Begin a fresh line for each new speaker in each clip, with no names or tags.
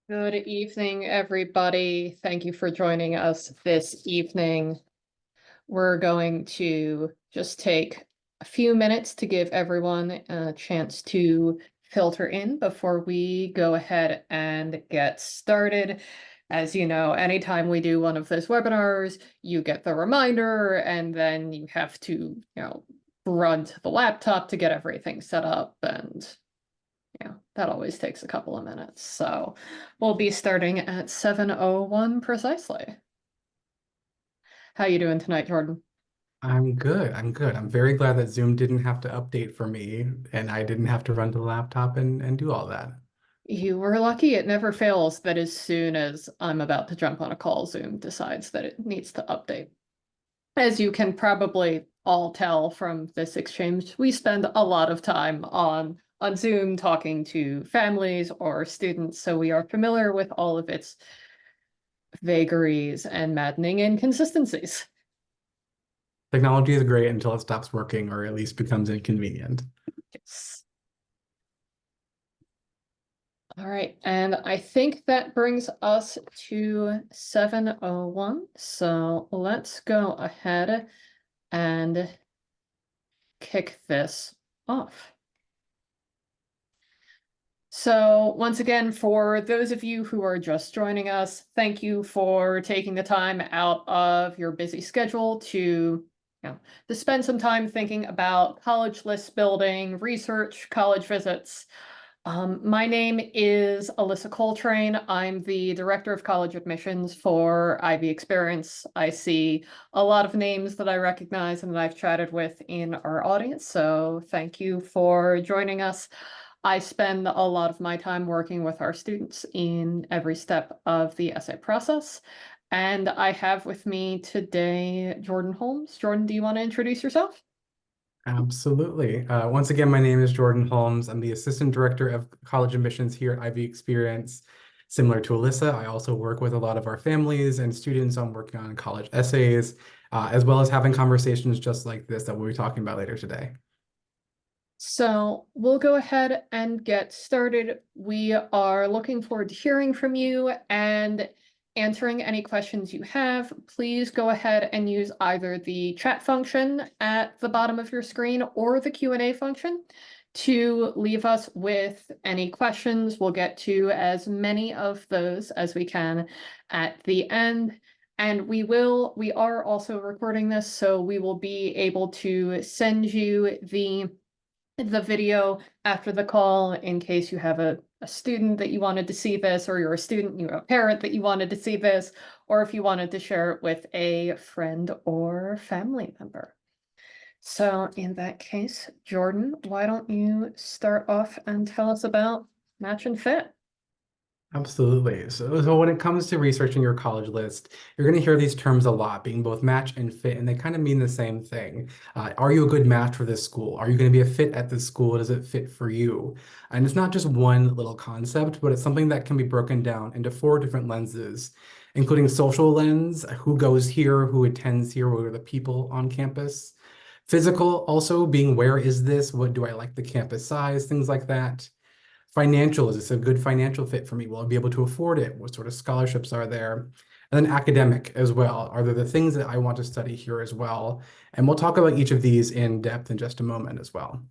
Good evening, everybody. Thank you for joining us this evening. We're going to just take a few minutes to give everyone a chance to filter in before we go ahead and get started. As you know, anytime we do one of those webinars, you get the reminder and then you have to, run to the laptop to get everything set up, and that always takes a couple of minutes. So we'll be starting at 7:01 precisely. How you doing tonight, Jordan?
I'm good. I'm good. I'm very glad that Zoom didn't have to update for me and I didn't have to run to the laptop and do all that.
You were lucky. It never fails that as soon as I'm about to jump on a call, Zoom decides that it needs to update. As you can probably all tell from this exchange, we spend a lot of time on Zoom talking to families or students, so we are familiar with all of its vagaries and maddening inconsistencies.
Technology is great until it stops working or at least becomes inconvenient.
Yes. All right, and I think that brings us to 7:01. So let's go ahead and kick this off. So once again, for those of you who are just joining us, thank you for taking the time out of your busy schedule to spend some time thinking about college list building, research, college visits. My name is Alyssa Coltrane. I'm the Director of College Admissions for Ivy Experience. I see a lot of names that I recognize and that I've chatted with in our audience, so thank you for joining us. I spend a lot of my time working with our students in every step of the essay process. And I have with me today Jordan Holmes. Jordan, do you want to introduce yourself?
Absolutely. Once again, my name is Jordan Holmes. I'm the Assistant Director of College Admissions here at Ivy Experience. Similar to Alyssa, I also work with a lot of our families and students on working on college essays, as well as having conversations just like this that we'll be talking about later today.
So we'll go ahead and get started. We are looking forward to hearing from you and answering any questions you have. Please go ahead and use either the chat function at the bottom of your screen or the Q&A function to leave us with any questions. We'll get to as many of those as we can at the end. And we are also recording this, so we will be able to send you the video after the call in case you have a student that you wanted to see this, or you're a student, you're a parent that you wanted to see this, or if you wanted to share it with a friend or family member. So in that case, Jordan, why don't you start off and tell us about Match and Fit?
Absolutely. So when it comes to researching your college list, you're going to hear these terms a lot, being both match and fit, and they kind of mean the same thing. Are you a good match for this school? Are you going to be a fit at this school? Does it fit for you? And it's not just one little concept, but it's something that can be broken down into four different lenses, including social lens, who goes here, who attends here, what are the people on campus. Physical also being where is this? What do I like the campus size? Things like that. Financial, is this a good financial fit for me? Will I be able to afford it? What sort of scholarships are there? And then academic as well. Are there the things that I want to study here as well? And we'll talk about each of these in depth in just a moment as well.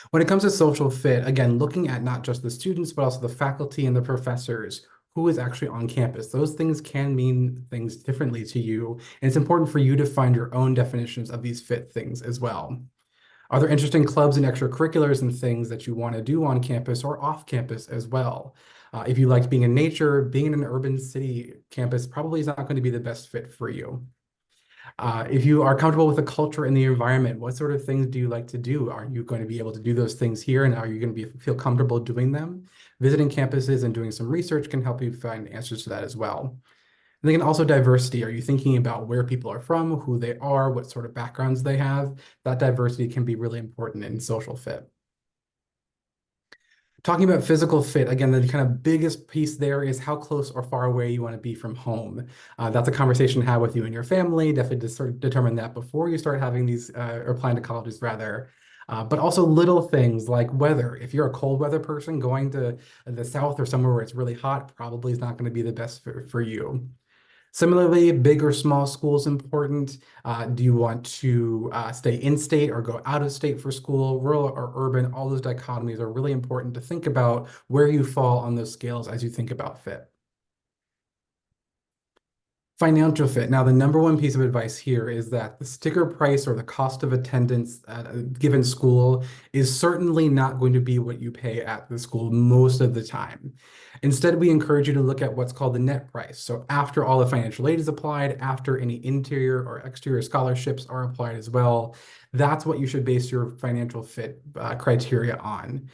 When it comes to social fit, again, looking at not just the students, but also the faculty and the professors who is actually on campus. Those things can mean things differently to you. And it's important for you to find your own definitions of these fit things as well. Are there interesting clubs and extracurriculars and things that you want to do on campus or off campus as well? If you like being in nature, being in an urban city campus probably is not going to be the best fit for you. If you are comfortable with the culture and the environment, what sort of things do you like to do? Are you going to be able to do those things here, and are you going to feel comfortable doing them? Visiting campuses and doing some research can help you find answers to that as well. And then also diversity. Are you thinking about where people are from, who they are, what sort of backgrounds they have? That diversity can be really important in social fit. Talking about physical fit, again, the kind of biggest piece there is how close or far away you want to be from home. That's a conversation to have with you and your family. Definitely to sort of determine that before you start having these, or applying to colleges rather. But also little things like weather. If you're a cold weather person, going to the south or somewhere where it's really hot probably is not going to be the best for you. Similarly, big or small school is important. Do you want to stay in state or go out of state for school, rural or urban? All those dichotomies are really important to think about where you fall on those scales as you think about fit. Financial fit. Now, the number one piece of advice here is that the sticker price or the cost of attendance at a given school is certainly not going to be what you pay at the school most of the time. Instead, we encourage you to look at what's called the net price. So after all the financial aid is applied, after any interior or exterior scholarships are applied as well, that's what you should base your financial fit criteria on.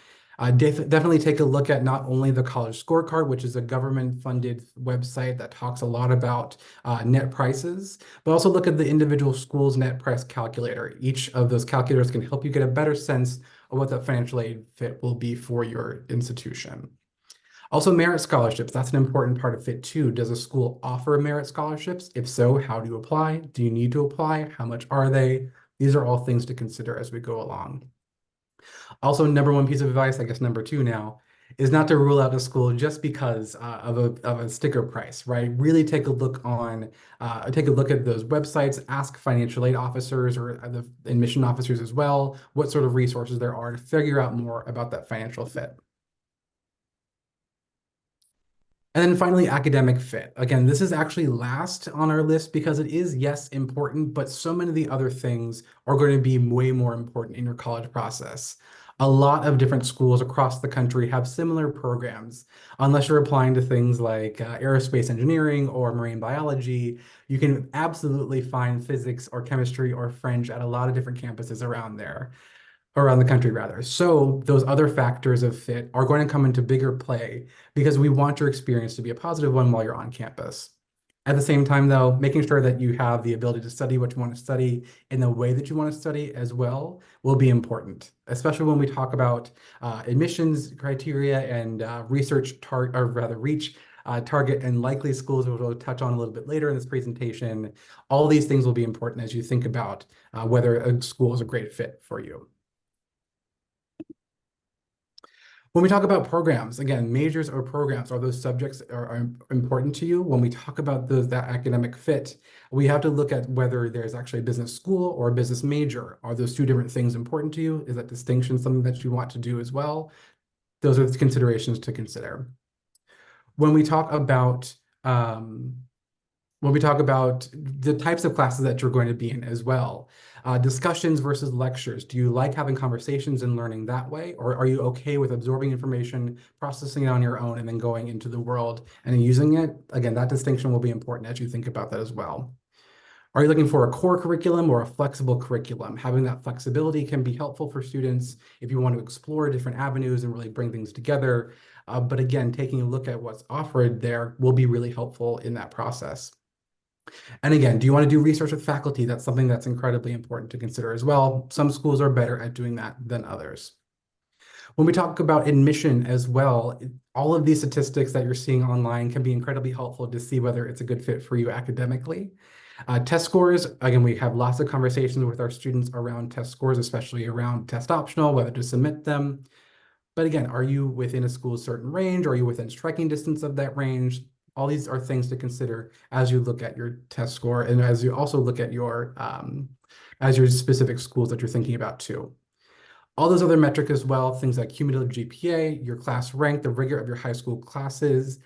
Definitely take a look at not only the College Scorecard, which is a government-funded website that talks a lot about net prices, but also look at the individual school's net price calculator. Each of those calculators can help you get a better sense of what the financial aid fit will be for your institution. Also, merit scholarships, that's an important part of fit too. Does a school offer merit scholarships? If so, how do you apply? Do you need to apply? How much are they? These are all things to consider as we go along. Also, number one piece of advice, I guess number two now, is not to rule out a school just because of a sticker price, right? Really take a look at those websites, ask financial aid officers or the admission officers as well, what sort of resources there are to figure out more about that financial fit. And then finally, academic fit. Again, this is actually last on our list because it is, yes, important, but so many of the other things are going to be way more important in your college process. A lot of different schools across the country have similar programs. Unless you're applying to things like aerospace engineering or marine biology, you can absolutely find physics or chemistry or French at a lot of different campuses around the country rather. So those other factors of fit are going to come into bigger play because we want your experience to be a positive one while you're on campus. At the same time, though, making sure that you have the ability to study what you want to study in the way that you want to study as well will be important, especially when we talk about admissions criteria and reach target and likely schools, which we'll touch on a little bit later in this presentation. All these things will be important as you think about whether a school is a great fit for you. When we talk about programs, again, majors or programs, are those subjects are important to you? When we talk about that academic fit, we have to look at whether there's actually a business school or a business major. Are those two different things important to you? Is that distinction something that you want to do as well? Those are the considerations to consider. When we talk about the types of classes that you're going to be in as well. Discussions versus lectures. Do you like having conversations and learning that way? Or are you okay with absorbing information, processing it on your own, and then going into the world and using it? Again, that distinction will be important as you think about that as well. Are you looking for a core curriculum or a flexible curriculum? Having that flexibility can be helpful for students if you want to explore different avenues and really bring things together. But again, taking a look at what's offered there will be really helpful in that process. And again, do you want to do research with faculty? That's something that's incredibly important to consider as well. Some schools are better at doing that than others. When we talk about admission as well, all of these statistics that you're seeing online can be incredibly helpful to see whether it's a good fit for you academically. Test scores, again, we have lots of conversations with our students around test scores, especially around test optional, whether to submit them. But again, are you within a school's certain range? Are you within striking distance of that range? All these are things to consider as you look at your test score and as you also look at your specific schools that you're thinking about too. All those other metrics as well, things like cumulative GPA, your class rank, the rigor of your high school classes,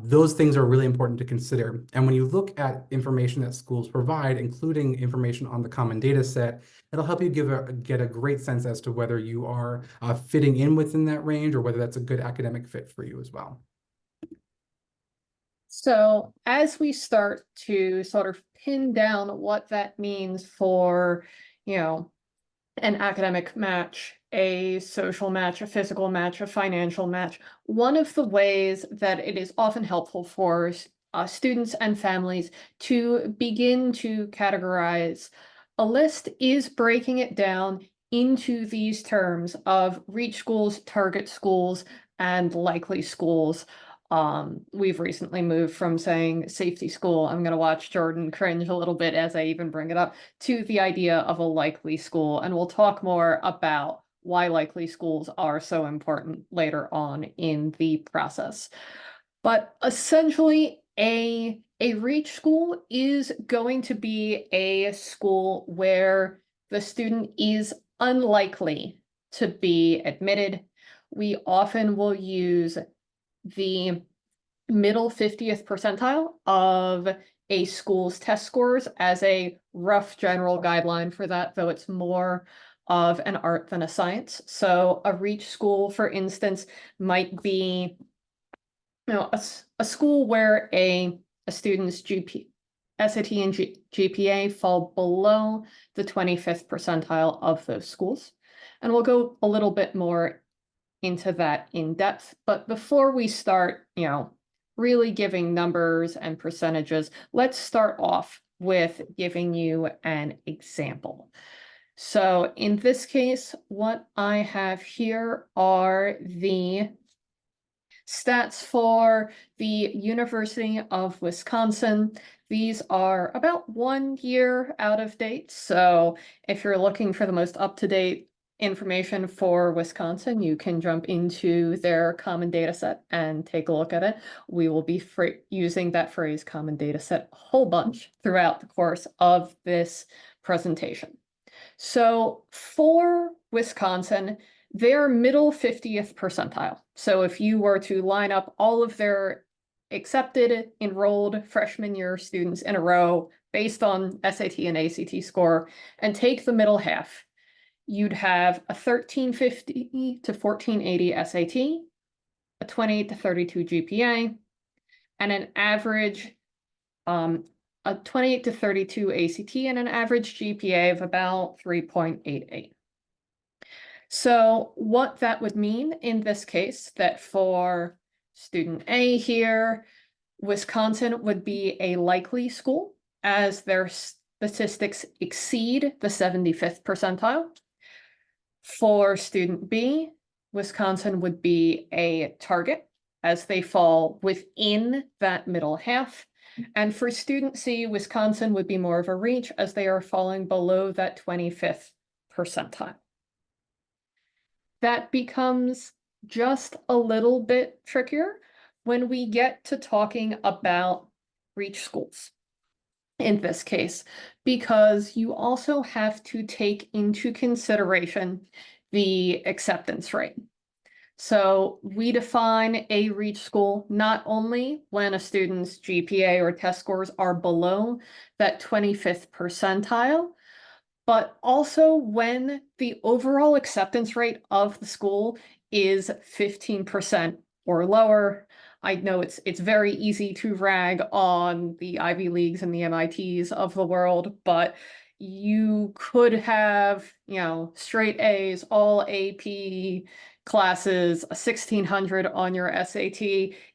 those things are really important to consider. And when you look at information that schools provide, including information on the Common Data Set, it'll help you get a great sense as to whether you are fitting in within that range or whether that's a good academic fit for you as well.
So as we start to sort of pin down what that means for, an academic match, a social match, a physical match, a financial match, one of the ways that it is often helpful for students and families to begin to categorize a list is breaking it down into these terms of reach schools, target schools, and likely schools. We've recently moved from saying safety school, I'm gonna watch Jordan cringe a little bit as I even bring it up, to the idea of a likely school, and we'll talk more about why likely schools are so important later on in the process. But essentially, a reach school is going to be a school where the student is unlikely to be admitted. We often will use the middle 50th percentile of a school's test scores as a rough general guideline for that, though it's more of an art than a science. So a reach school, for instance, might be a school where a student's SAT and GPA fall below the 25th percentile of those schools. And we'll go a little bit more into that in depth. But before we start, really giving numbers and percentages, let's start off with giving you an example. So in this case, what I have here are the stats for the University of Wisconsin. These are about 1 year out of date. So if you're looking for the most up-to-date information for Wisconsin, you can jump into their common data set and take a look at it. We will be using that phrase common data set a whole bunch throughout the course of this presentation. So for Wisconsin, they're middle 50th percentile. So if you were to line up all of their accepted, enrolled freshman year students in a row based on SAT and ACT score and take the middle half, you'd have a 1350 to 1480 SAT, a 28 to 32 GPA, and an average, a 28 to 32 ACT and an average GPA of about 3.88. So what that would mean in this case, that for student A here, Wisconsin would be a likely school as their statistics exceed the 75th percentile. For student B, Wisconsin would be a target as they fall within that middle half. And for student C, Wisconsin would be more of a reach as they are falling below that 25th percentile. That becomes just a little bit trickier when we get to talking about reach schools in this case, because you also have to take into consideration the acceptance rate. So we define a reach school not only when a student's GPA or test scores are below that 25th percentile, but also when the overall acceptance rate of the school is 15% or lower. I know it's very easy to rag on the Ivy Leagues and the MITs of the world, but you could have, straight A's, all AP classes, a 1600 on your SAT.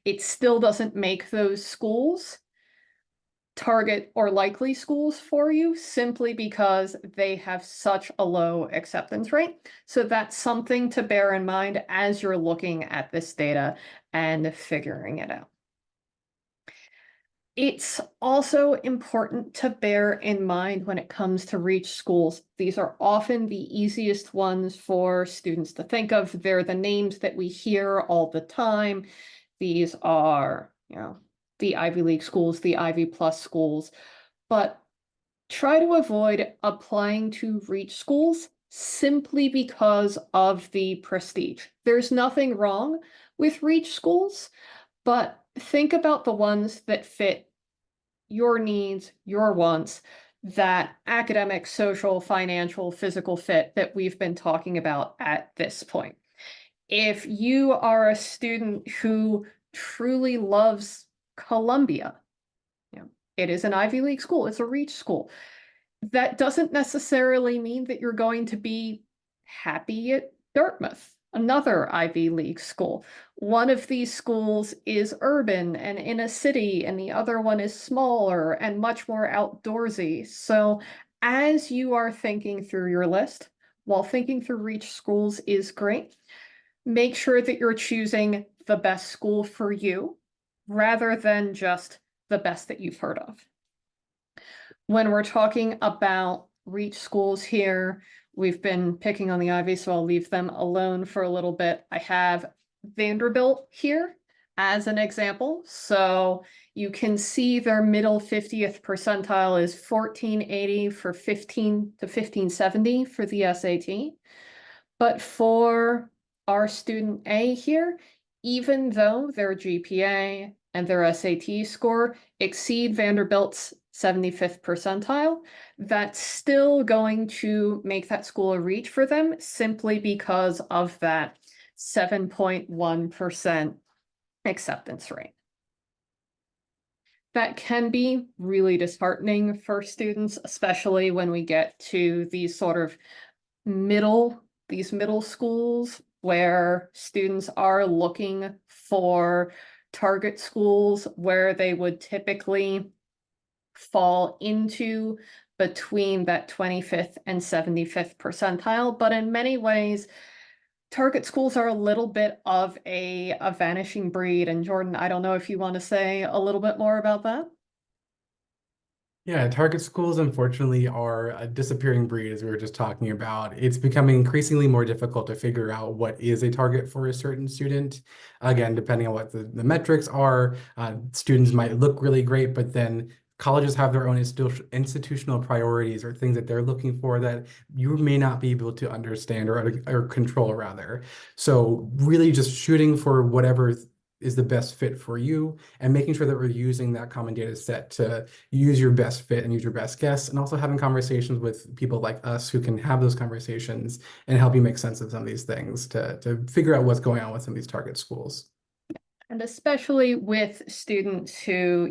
It still doesn't make those schools target or likely schools for you simply because they have such a low acceptance rate. So that's something to bear in mind as you're looking at this data and figuring it out. It's also important to bear in mind when it comes to reach schools. These are often the easiest ones for students to think of. They're the names that we hear all the time. These are, the Ivy League schools, the Ivy Plus schools, but try to avoid applying to reach schools simply because of the prestige. There's nothing wrong with reach schools, but think about the ones that fit your needs, your wants, that academic, social, financial, physical fit that we've been talking about at this point. If you are a student who truly loves Columbia, it is an Ivy League school, it's a reach school. That doesn't necessarily mean that you're going to be happy at Dartmouth, another Ivy League school. One of these schools is urban and in a city, and the other one is smaller and much more outdoorsy. So as you are thinking through your list, while thinking through reach schools is great, make sure that you're choosing the best school for you rather than just the best that you've heard of. When we're talking about reach schools here, we've been picking on the Ivy, so I'll leave them alone for a little bit. I have Vanderbilt here as an example. So you can see their middle 50th percentile is 1480 for 15 to 1570 for the SAT. But for our student A here, even though their GPA and their SAT score exceed Vanderbilt's 75th percentile, that's still going to make that school a reach for them simply because of that 7.1% acceptance rate. That can be really disheartening for students, especially when we get to these sort of these middle schools where students are looking for target schools where they would typically fall into between that 25th and 75th percentile. But in many ways, target schools are a little bit of a vanishing breed. And Jordan, I don't know if you want to say a little bit more about that.
Yeah, target schools unfortunately are a disappearing breed, as we were just talking about. It's becoming increasingly more difficult to figure out what is a target for a certain student. Again, depending on what the metrics are, students might look really great, but then colleges have their own institutional priorities or things that they're looking for that you may not be able to understand or control, rather. So really just shooting for whatever is the best fit for you and making sure that we're using that common data set to use your best fit and use your best guess, and also having conversations with people like us who can have those conversations and help you make sense of some of these things to figure out what's going on with some of these target schools.
And especially with students who,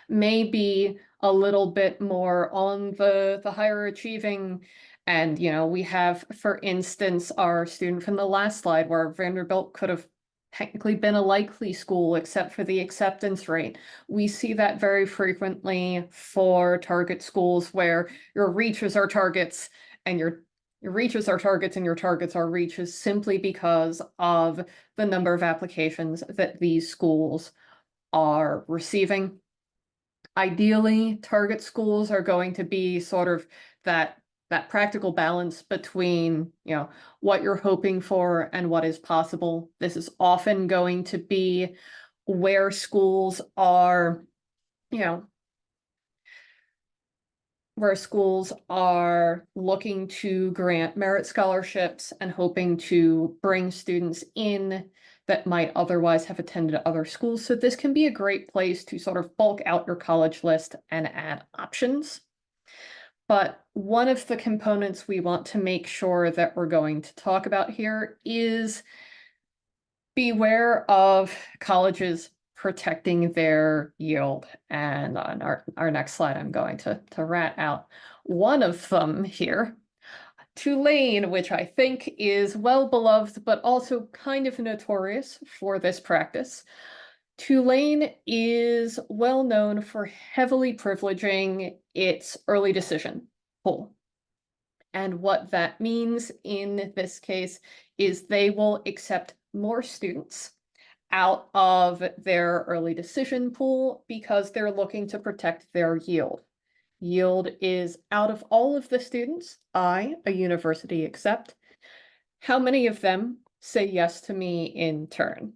may be a little bit more on the higher achieving. And, we have, for instance, our student from the last slide where Vanderbilt could have technically been a likely school except for the acceptance rate. We see that very frequently for target schools where your reaches are targets and your reaches are targets and your targets are reaches simply because of the number of applications that these schools are receiving. Ideally, target schools are going to be sort of that practical balance between, what you're hoping for and what is possible. This is often going to be where schools are, where schools are looking to grant merit scholarships and hoping to bring students in that might otherwise have attended other schools. So this can be a great place to sort of bulk out your college list and add options. But one of the components we want to make sure that we're going to talk about here is beware of colleges protecting their yield. And on our next slide, I'm going to rat out one of them here. Tulane, which I think is well beloved, but also kind of notorious for this practice. Tulane is well known for heavily privileging its early decision pool. And what that means in this case is they will accept more students out of their early decision pool because they're looking to protect their yield. Yield is out of all of the students a university accept, how many of them say yes to me in turn?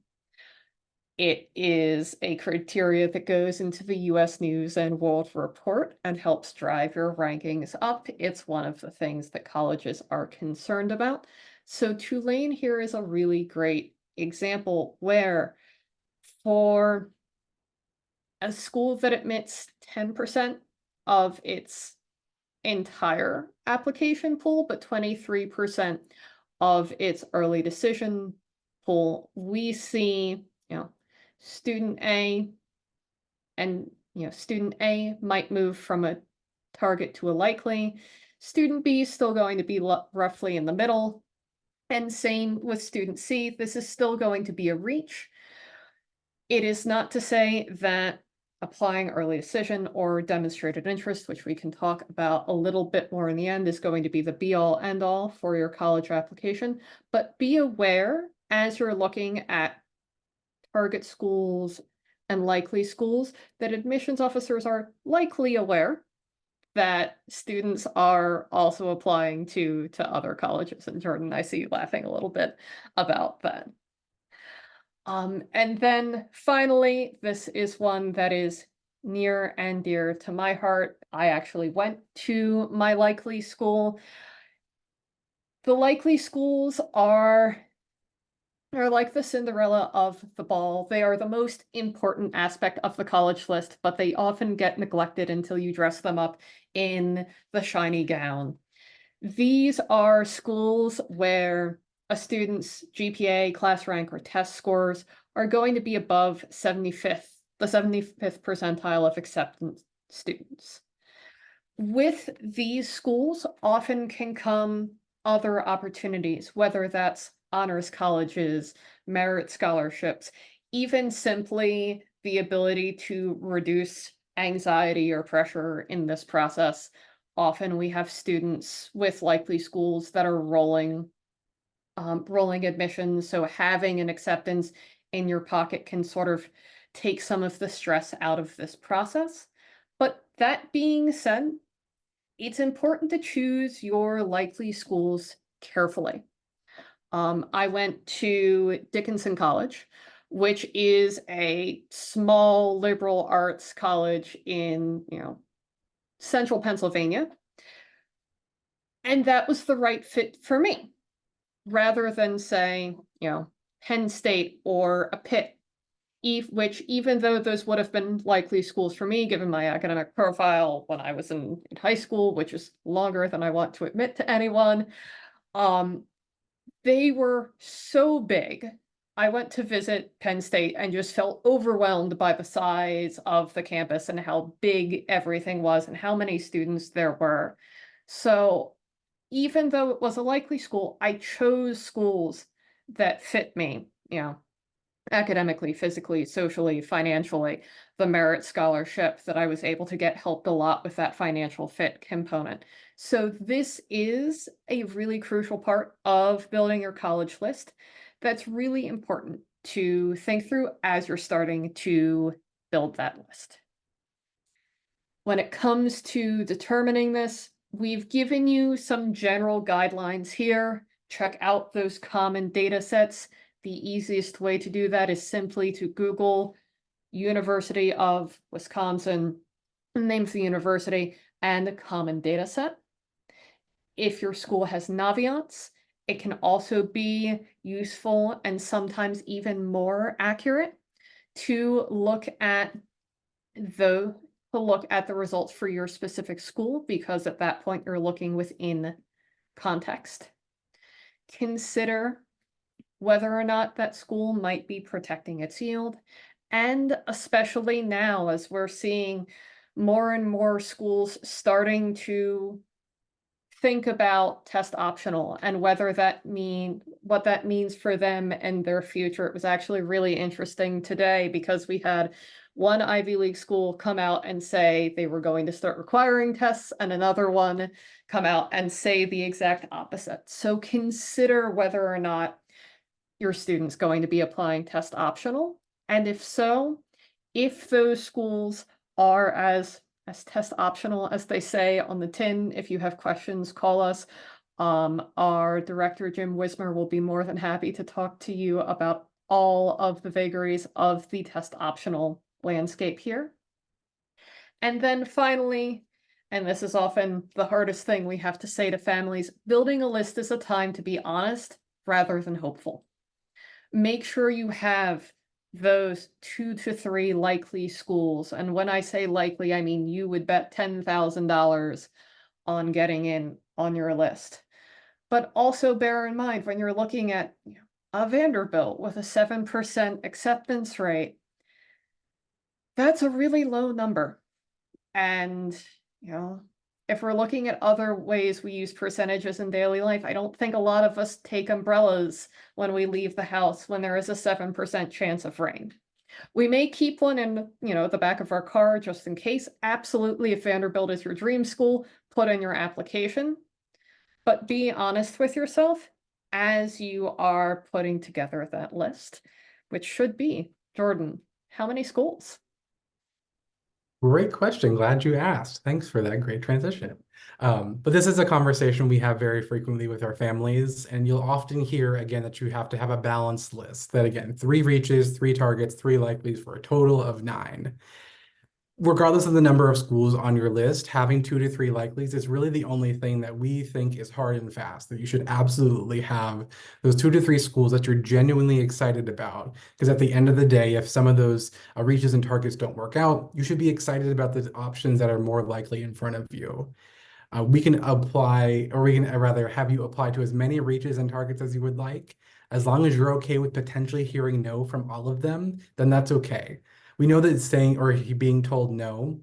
It is a criteria that goes into the US News and World Report and helps drive your rankings up. It's one of the things that colleges are concerned about. So Tulane here is a really great example where for a school that admits 10% of its entire application pool, but 23% of its early decision pool, we see, student A and, student A might move from a target to a likely. Student B is still going to be roughly in the middle. And same with student C, this is still going to be a reach. It is not to say that applying early decision or demonstrated interest, which we can talk about a little bit more in the end, is going to be the be-all end-all for your college application. But be aware as you're looking at target schools and likely schools, that admissions officers are likely aware that students are also applying to other colleges. And Jordan, I see you laughing a little bit about that. And then finally, this is one that is near and dear to my heart. I actually went to my likely school. The likely schools are like the Cinderella of the ball. They are the most important aspect of the college list, but they often get neglected until you dress them up in the shiny gown. These are schools where a student's GPA, class rank, or test scores are going to be above the 75th percentile of acceptance students. With these schools often can come other opportunities, whether that's honors colleges, merit scholarships, even simply the ability to reduce anxiety or pressure in this process. Often we have students with likely schools that are rolling admissions, so having an acceptance in your pocket can sort of take some of the stress out of this process. But that being said, it's important to choose your likely schools carefully. I went to Dickinson College, which is a small liberal arts college in, central Pennsylvania. And that was the right fit for me, rather than say, Penn State or a Pitt, which even though those would have been likely schools for me, given my academic profile when I was in high school, which is longer than I want to admit to anyone, they were so big. I went to visit Penn State and just felt overwhelmed by the size of the campus and how big everything was and how many students there were. So even though it was a likely school, I chose schools that fit me, academically, physically, socially, financially. The merit scholarship that I was able to get helped a lot with that financial fit component. So this is a really crucial part of building your college list that's really important to think through as you're starting to build that list. When it comes to determining this, we've given you some general guidelines here. Check out those common data sets. The easiest way to do that is simply to Google University of Wisconsin, name of the university, and the common data set. If your school has Naviance, it can also be useful and sometimes even more accurate to look at the results for your specific school, because at that point you're looking within context. Consider whether or not that school might be protecting its yield. And especially now, as we're seeing more and more schools starting to think about test optional and what that means for them and their future. It was actually really interesting today because we had one Ivy League school come out and say they were going to start requiring tests, and another one come out and say the exact opposite. So consider whether or not your student's going to be applying test optional. And if so, if those schools are as test optional as they say on the tin, if you have questions, call us. Our director, Jim Wismer, will be more than happy to talk to you about all of the vagaries of the test optional landscape here. And then finally, and this is often the hardest thing we have to say to families, building a list is a time to be honest rather than hopeful. Make sure you have those 2 to 3 likely schools. And when I say likely, I mean you would bet $10,000 on getting in on your list. But also bear in mind when you're looking at a Vanderbilt with a 7% acceptance rate, that's a really low number. And, if we're looking at other ways we use percentages in daily life, I don't think a lot of us take umbrellas when we leave the house when there is a 7% chance of rain. We may keep one in, the back of our car just in case. Absolutely, if Vanderbilt is your dream school, put in your application. But be honest with yourself as you are putting together that list, which should be, Jordan, how many schools?
Great question. Glad you asked. Thanks for that great transition. But this is a conversation we have very frequently with our families, and you'll often hear again that you have to have a balanced list. That again, 3 reaches, 3 targets, 3 likelies for a total of 9. Regardless of the number of schools on your list, having 2 to 3 likelies is really the only thing that we think is hard and fast, that you should absolutely have those 2 to 3 schools that you're genuinely excited about. Because at the end of the day, if some of those reaches and targets don't work out, you should be excited about the options that are more likely in front of you. We can apply, or we can rather have you apply to as many reaches and targets as you would like. As long as you're okay with potentially hearing no from all of them, then that's okay. We know that saying or being told no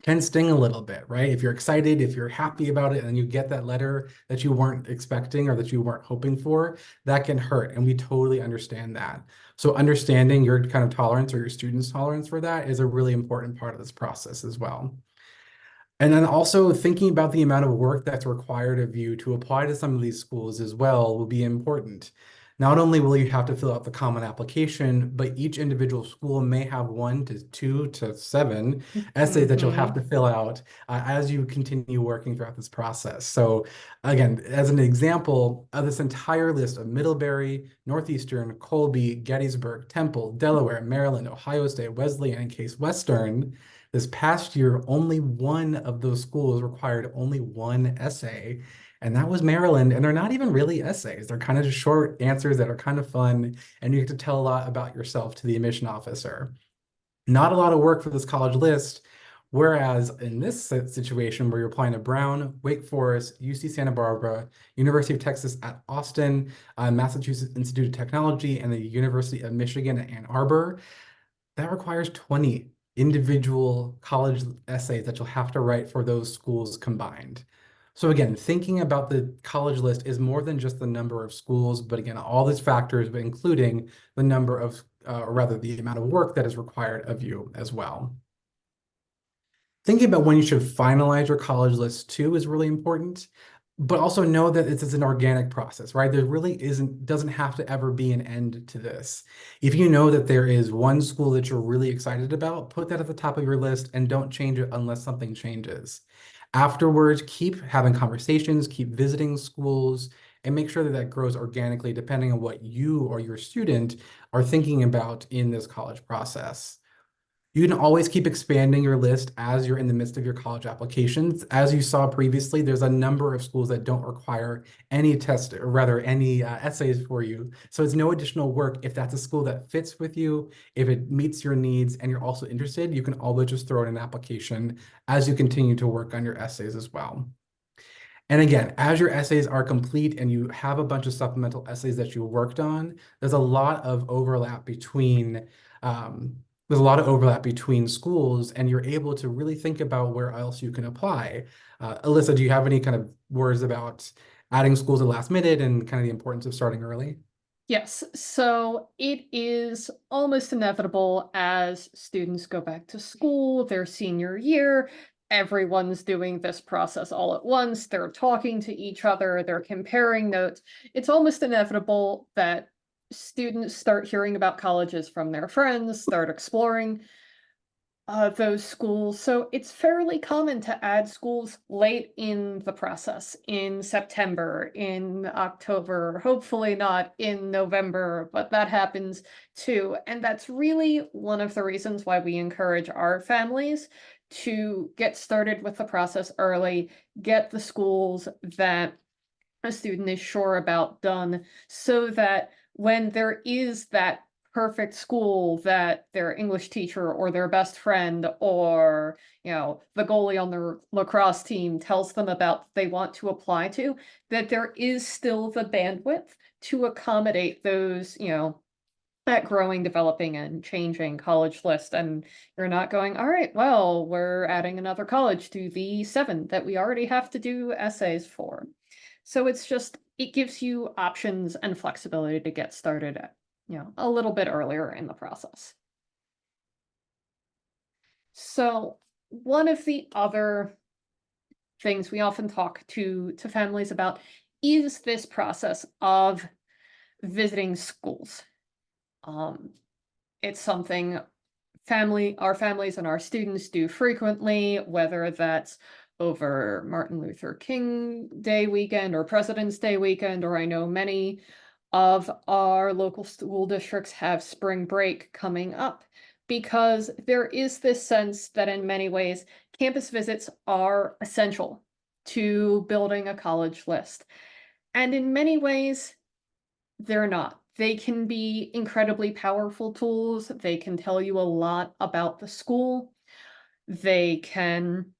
can sting a little bit, right? If you're excited, if you're happy about it, and you get that letter that you weren't expecting or that you weren't hoping for, that can hurt. And we totally understand that. So understanding your kind of tolerance or your student's tolerance for that is a really important part of this process as well. And then also thinking about the amount of work that's required of you to apply to some of these schools as well will be important. Not only will you have to fill out the common application, but each individual school may have 1 to 2 to 7 essays that you'll have to fill out as you continue working throughout this process. So again, as an example of this entire list of Middlebury, Northeastern, Colby, Gettysburg, Temple, Delaware, Maryland, Ohio State, Wesleyan, and Case Western, this past year, only 1 of those schools required only 1 essay, and that was Maryland. And they're not even really essays. They're kind of just short answers that are kind of fun, and you get to tell a lot about yourself to the admission officer. Not a lot of work for this college list, whereas in this situation where you're applying to Brown, Wake Forest, UC Santa Barbara, University of Texas at Austin, Massachusetts Institute of Technology, and the University of Michigan at Ann Arbor, that requires 20 individual college essays that you'll have to write for those schools combined. So again, thinking about the college list is more than just the number of schools, but again, all these factors, but including the number of, or rather the amount of work that is required of you as well. Thinking about when you should finalize your college list too is really important, but also know that it's an organic process, right? There really doesn't have to ever be an end to this. If you know that there is one school that you're really excited about, put that at the top of your list and don't change it unless something changes. Afterwards, keep having conversations, keep visiting schools, and make sure that that grows organically depending on what you or your student are thinking about in this college process. You can always keep expanding your list as you're in the midst of your college applications. As you saw previously, there's a number of schools that don't require any test, or rather any essays for you. So it's no additional work. If that's a school that fits with you, if it meets your needs and you're also interested, you can always just throw in an application as you continue to work on your essays as well. And again, as your essays are complete and you have a bunch of supplemental essays that you worked on, there's a lot of overlap between schools, and you're able to really think about where else you can apply. Alyssa, do you have any kind of words about adding schools at last minute and kind of the importance of starting early?
Yes, so it is almost inevitable as students go back to school, their senior year, everyone's doing this process all at once. They're talking to each other, they're comparing notes. It's almost inevitable that students start hearing about colleges from their friends, start exploring those schools. So it's fairly common to add schools late in the process, in September, in October, hopefully not in November, but that happens too. And that's really one of the reasons why we encourage our families to get started with the process early, get the schools that a student is sure about done, so that when there is that perfect school that their English teacher or their best friend or, the goalie on the lacrosse team tells them about they want to apply to, that there is still the bandwidth to accommodate those, that growing, developing, and changing college list. And you're not going, all right, well, we're adding another college to the 7 that we already have to do essays for. So it gives you options and flexibility to get started a little bit earlier in the process. So one of the other things we often talk to families about is this process of visiting schools. It's something our families and our students do frequently, whether that's over Martin Luther King Day weekend or President's Day weekend, or I know many of our local school districts have spring break coming up, because there is this sense that in many ways, campus visits are essential to building a college list. And in many ways, they're not. They can be incredibly powerful tools. They can tell you a lot about the school. They can,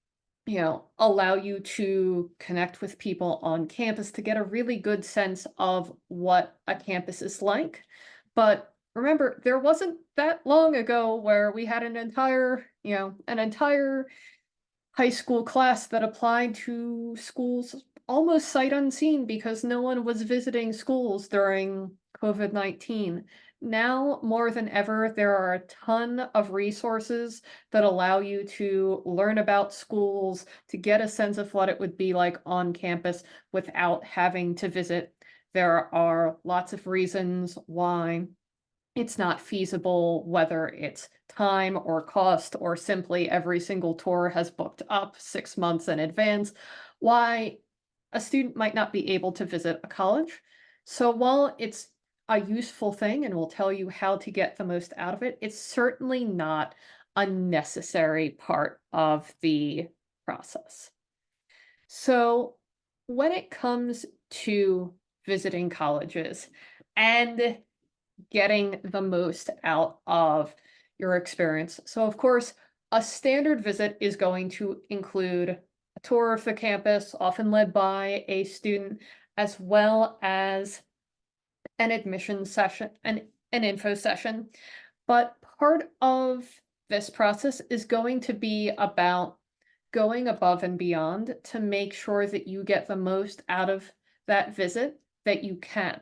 allow you to connect with people on campus to get a really good sense of what a campus is like. But remember, there wasn't that long ago where we had an entire high school class that applied to schools almost sight unseen because no one was visiting schools during COVID-19. Now, more than ever, there are a ton of resources that allow you to learn about schools, to get a sense of what it would be like on campus without having to visit. There are lots of reasons why it's not feasible, whether it's time or cost, or simply every single tour has booked up 6 months in advance, why a student might not be able to visit a college. So while it's a useful thing and will tell you how to get the most out of it, it's certainly not a necessary part of the process. So when it comes to visiting colleges and getting the most out of your experience. So of course, a standard visit is going to include a tour of the campus, often led by a student, as well as an admission session, an info session. But part of this process is going to be about going above and beyond to make sure that you get the most out of that visit that you can.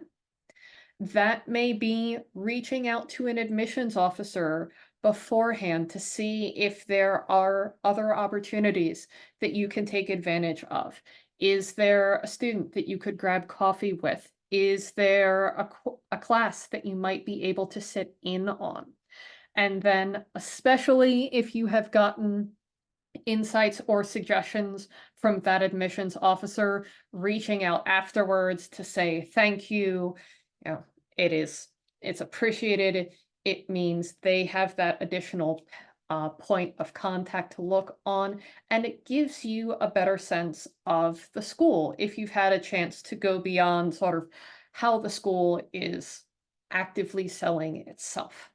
That may be reaching out to an admissions officer beforehand to see if there are other opportunities that you can take advantage of. Is there a student that you could grab coffee with? Is there a class that you might be able to sit in on? And then, especially if you have gotten insights or suggestions from that admissions officer, reaching out afterwards to say thank you. It's appreciated. It means they have that additional point of contact to look on, and it gives you a better sense of the school if you've had a chance to go beyond sort of how the school is actively selling itself.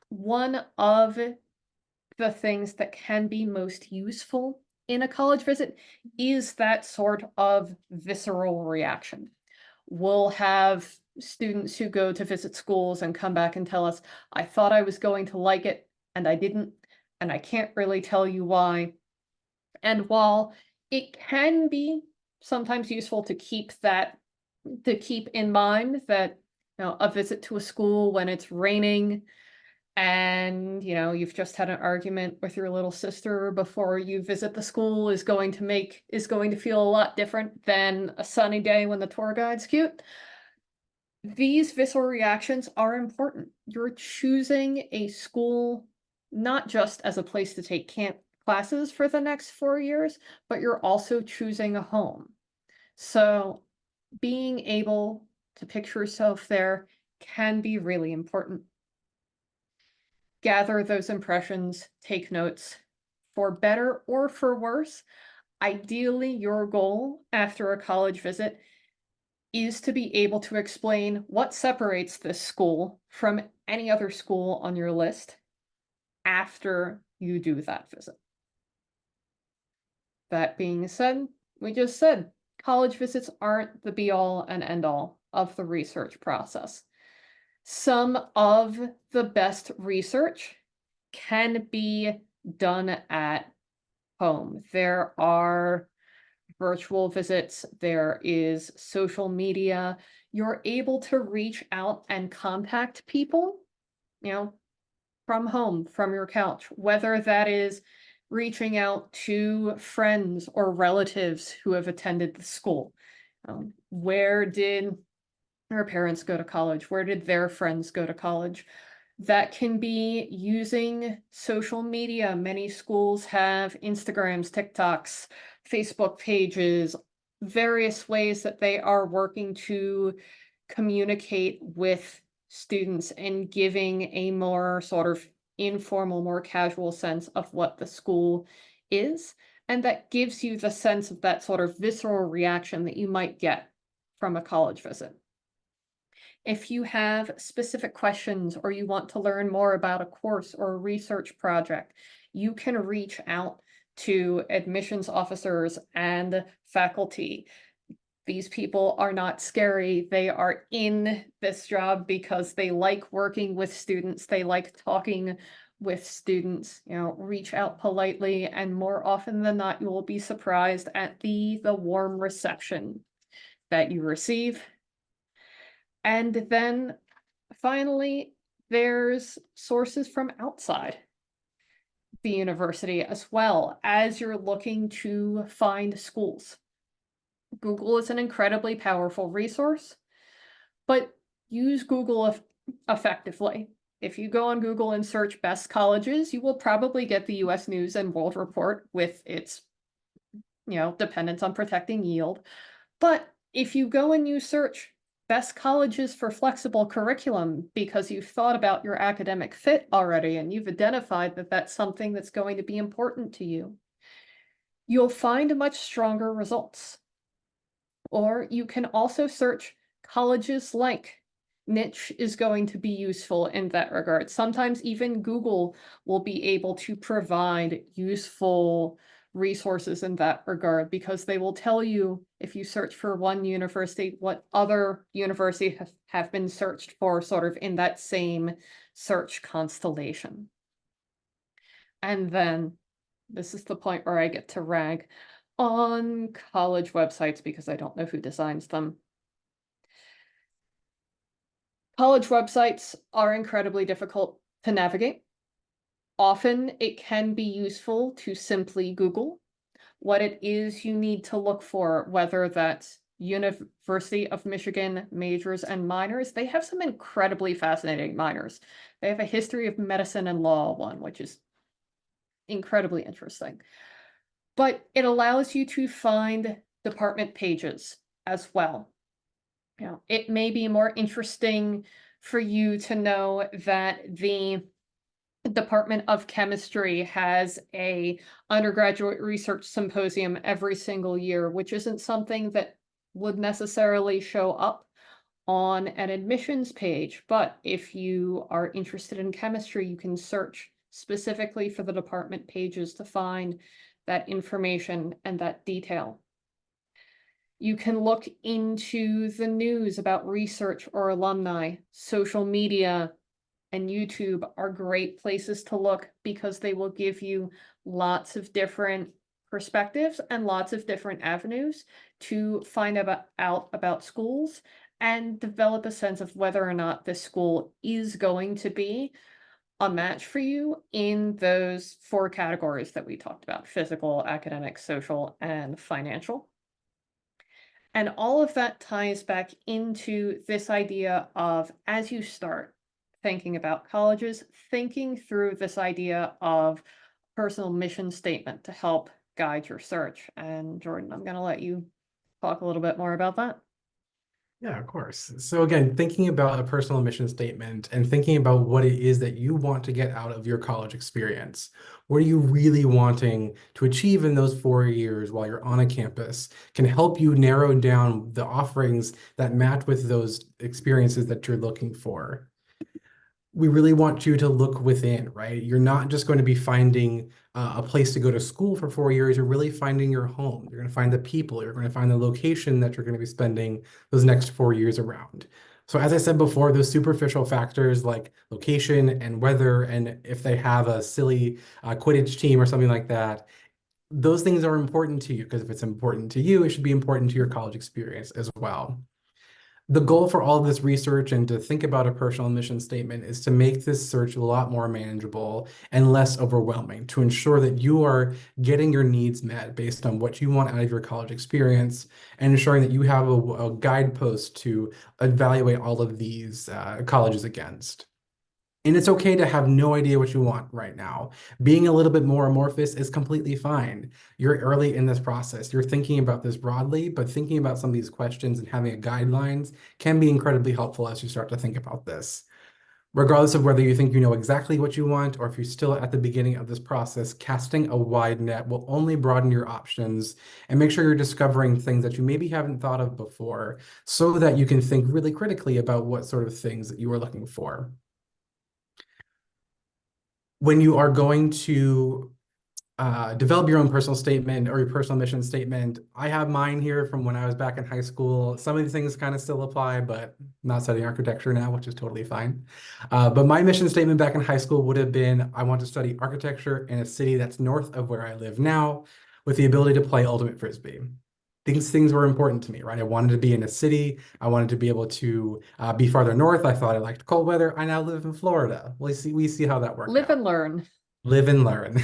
One of the things that can be most useful in a college visit is that sort of visceral reaction. We'll have students who go to visit schools and come back and tell us, I thought I was going to like it and I didn't, and I can't really tell you why. And while it can be sometimes useful to keep in mind that a visit to a school when it's raining and you've just had an argument with your little sister before you visit the school is going to feel a lot different than a sunny day when the tour guide's cute. These visceral reactions are important. You're choosing a school not just as a place to take camp classes for the next 4 years, but you're also choosing a home. So being able to picture yourself there can be really important. Gather those impressions, take notes. For better or for worse, ideally your goal after a college visit is to be able to explain what separates this school from any other school on your list after you do that visit. That being said, we just said college visits aren't the be-all and end-all of the research process. Some of the best research can be done at home. There are virtual visits, there is social media. You're able to reach out and contact people, from home, from your couch, whether that is reaching out to friends or relatives who have attended the school. Where did her parents go to college? Where did their friends go to college? That can be using social media. Many schools have Instagrams, TikToks, Facebook pages, various ways that they are working to communicate with students and giving a more sort of informal, more casual sense of what the school is. And that gives you the sense of that sort of visceral reaction that you might get from a college visit. If you have specific questions or you want to learn more about a course or a research project, you can reach out to admissions officers and faculty. These people are not scary. They are in this job because they like working with students. They like talking with students. Reach out politely, and more often than not, you will be surprised at the warm reception that you receive. And then finally, there's sources from outside the university as well as you're looking to find schools. Google is an incredibly powerful resource, but use Google effectively. If you go on Google and search best colleges, you will probably get the US News and World Report with its, dependence on protecting yield. But if you go and you search best colleges for flexible curriculum because you've thought about your academic fit already and you've identified that that's something that's going to be important to you, you'll find much stronger results. Or you can also search colleges like. Niche is going to be useful in that regard. Sometimes even Google will be able to provide useful resources in that regard because they will tell you, if you search for one university, what other universities have been searched for sort of in that same search constellation. And then this is the point where I get to rag on college websites because I don't know who designs them. College websites are incredibly difficult to navigate. Often it can be useful to simply Google what it is you need to look for, whether that's University of Michigan majors and minors. They have some incredibly fascinating minors. They have a history of medicine and law one, which is incredibly interesting. But it allows you to find department pages as well. It may be more interesting for you to know that the Department of Chemistry has a undergraduate research symposium every single year, which isn't something that would necessarily show up on an admissions page. But if you are interested in chemistry, you can search specifically for the department pages to find that information and that detail. You can look into the news about research or alumni. Social media and YouTube are great places to look because they will give you lots of different perspectives and lots of different avenues to find out about schools and develop a sense of whether or not this school is going to be a match for you in those 4 categories that we talked about: physical, academic, social, and financial. And all of that ties back into this idea of, as you start thinking about colleges, thinking through this idea of personal mission statement to help guide your search. And Jordan, I'm going to let you talk a little bit more about that.
Yeah, of course. So again, thinking about a personal mission statement and thinking about what it is that you want to get out of your college experience. What are you really wanting to achieve in those 4 years while you're on a campus can help you narrow down the offerings that match with those experiences that you're looking for. We really want you to look within, right? You're not just going to be finding a place to go to school for 4 years. You're really finding your home. You're going to find the people. You're going to find the location that you're going to be spending those next 4 years around. So as I said before, those superficial factors like location and weather, and if they have a silly Quidditch team or something like that, those things are important to you because if it's important to you, it should be important to your college experience as well. The goal for all of this research and to think about a personal mission statement is to make this search a lot more manageable and less overwhelming, to ensure that you are getting your needs met based on what you want out of your college experience, and ensuring that you have a guidepost to evaluate all of these colleges against. And it's okay to have no idea what you want right now. Being a little bit more amorphous is completely fine. You're early in this process. You're thinking about this broadly, but thinking about some of these questions and having a guidelines can be incredibly helpful as you start to think about this. Regardless of whether you think you know exactly what you want or if you're still at the beginning of this process, casting a wide net will only broaden your options and make sure you're discovering things that you maybe haven't thought of before so that you can think really critically about what sort of things that you are looking for. When you are going to develop your own personal statement or your personal mission statement. I have mine here from when I was back in high school. Some of these things kind of still apply, but I'm not studying architecture now, which is totally fine. But my mission statement back in high school would have been, I want to study architecture in a city that's north of where I live now with the ability to play Ultimate Frisbee. These things were important to me, right? I wanted to be in a city. I wanted to be able to be farther north. I thought I liked cold weather. I now live in Florida. We see how that worked
Live
out.
and learn.
Live and learn.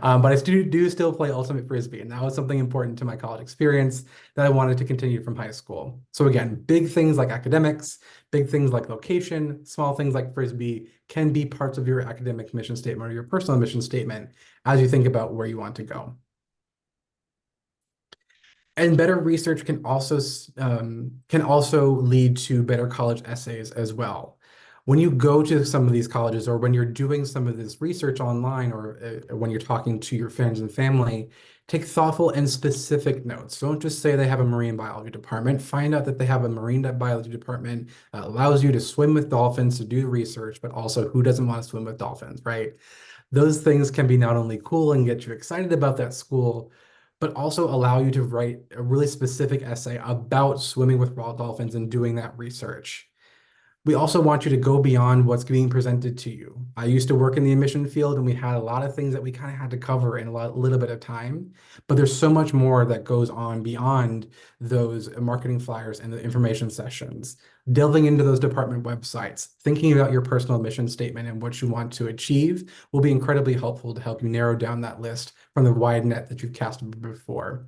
But I do still play Ultimate Frisbee, and that was something important to my college experience that I wanted to continue from high school. So again, big things like academics, big things like location, small things like Frisbee can be parts of your academic mission statement or your personal mission statement as you think about where you want to go. And better research can also lead to better college essays as well. When you go to some of these colleges or when you're doing some of this research online or when you're talking to your friends and family, take thoughtful and specific notes. Don't just say they have a marine biology department. Find out that they have a marine biology department that allows you to swim with dolphins to do research, but also who doesn't want to swim with dolphins, right? Those things can be not only cool and get you excited about that school, but also allow you to write a really specific essay about swimming with raw dolphins and doing that research. We also want you to go beyond what's being presented to you. I used to work in the admission field and we had a lot of things that we kind of had to cover in little bit of time, but there's so much more that goes on beyond those marketing flyers and the information sessions. Delving into those department websites, thinking about your personal mission statement and what you want to achieve will be incredibly helpful to help you narrow down that list from the wide net that you've cast before.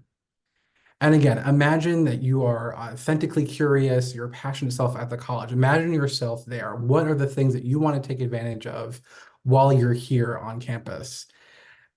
And again, imagine that you are authentically curious, your passionate self at the college. Imagine yourself there. What are the things that you want to take advantage of while you're here on campus?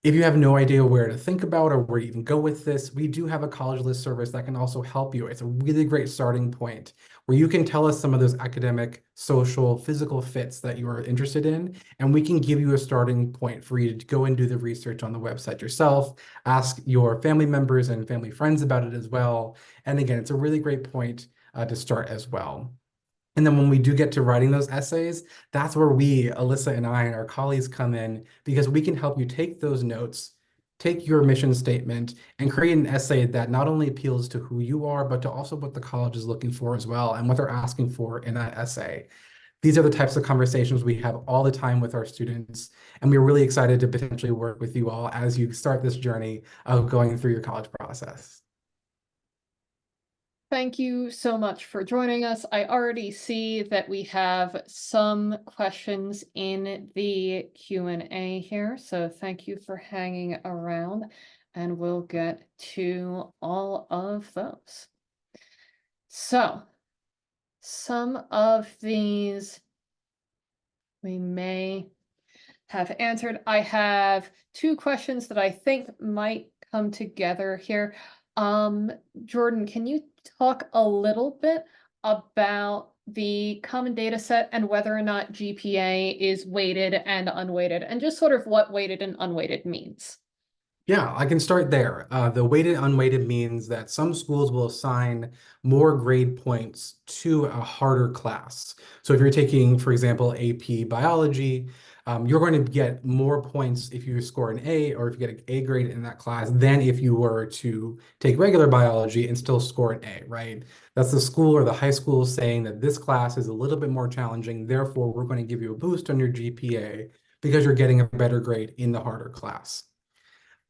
If you have no idea where to think about or where to even go with this, we do have a college list service that can also help you. It's a really great starting point where you can tell us some of those academic, social, physical fits that you are interested in, and we can give you a starting point for you to go and do the research on the website yourself, ask your family members and family friends about it as well. And again, it's a really great point to start as well. And then when we do get to writing those essays, that's where we, Alyssa and I and our colleagues come in because we can help you take those notes, take your mission statement, and create an essay that not only appeals to who you are, but to also what the college is looking for as well and what they're asking for in that essay. These are the types of conversations we have all the time with our students, and we're really excited to potentially work with you all as you start this journey of going through your college process.
Thank you so much for joining us. I already see that we have some questions in the Q&A here, so thank you for hanging around, and we'll get to all of those. So, some of these we may have answered. I have two questions that I think might come together here. Jordan, can you talk a little bit about the common data set and whether or not GPA is weighted and unweighted, and just sort of what weighted and unweighted means?
Yeah, I can start there. The weighted unweighted means that some schools will assign more grade points to a harder class. So if you're taking, for example, AP biology, you're going to get more points if you score an A or if you get an A grade in that class than if you were to take regular biology and still score an A, right? That's the school or the high school saying that this class is a little bit more challenging, therefore we're going to give you a boost on your GPA because you're getting a better grade in the harder class.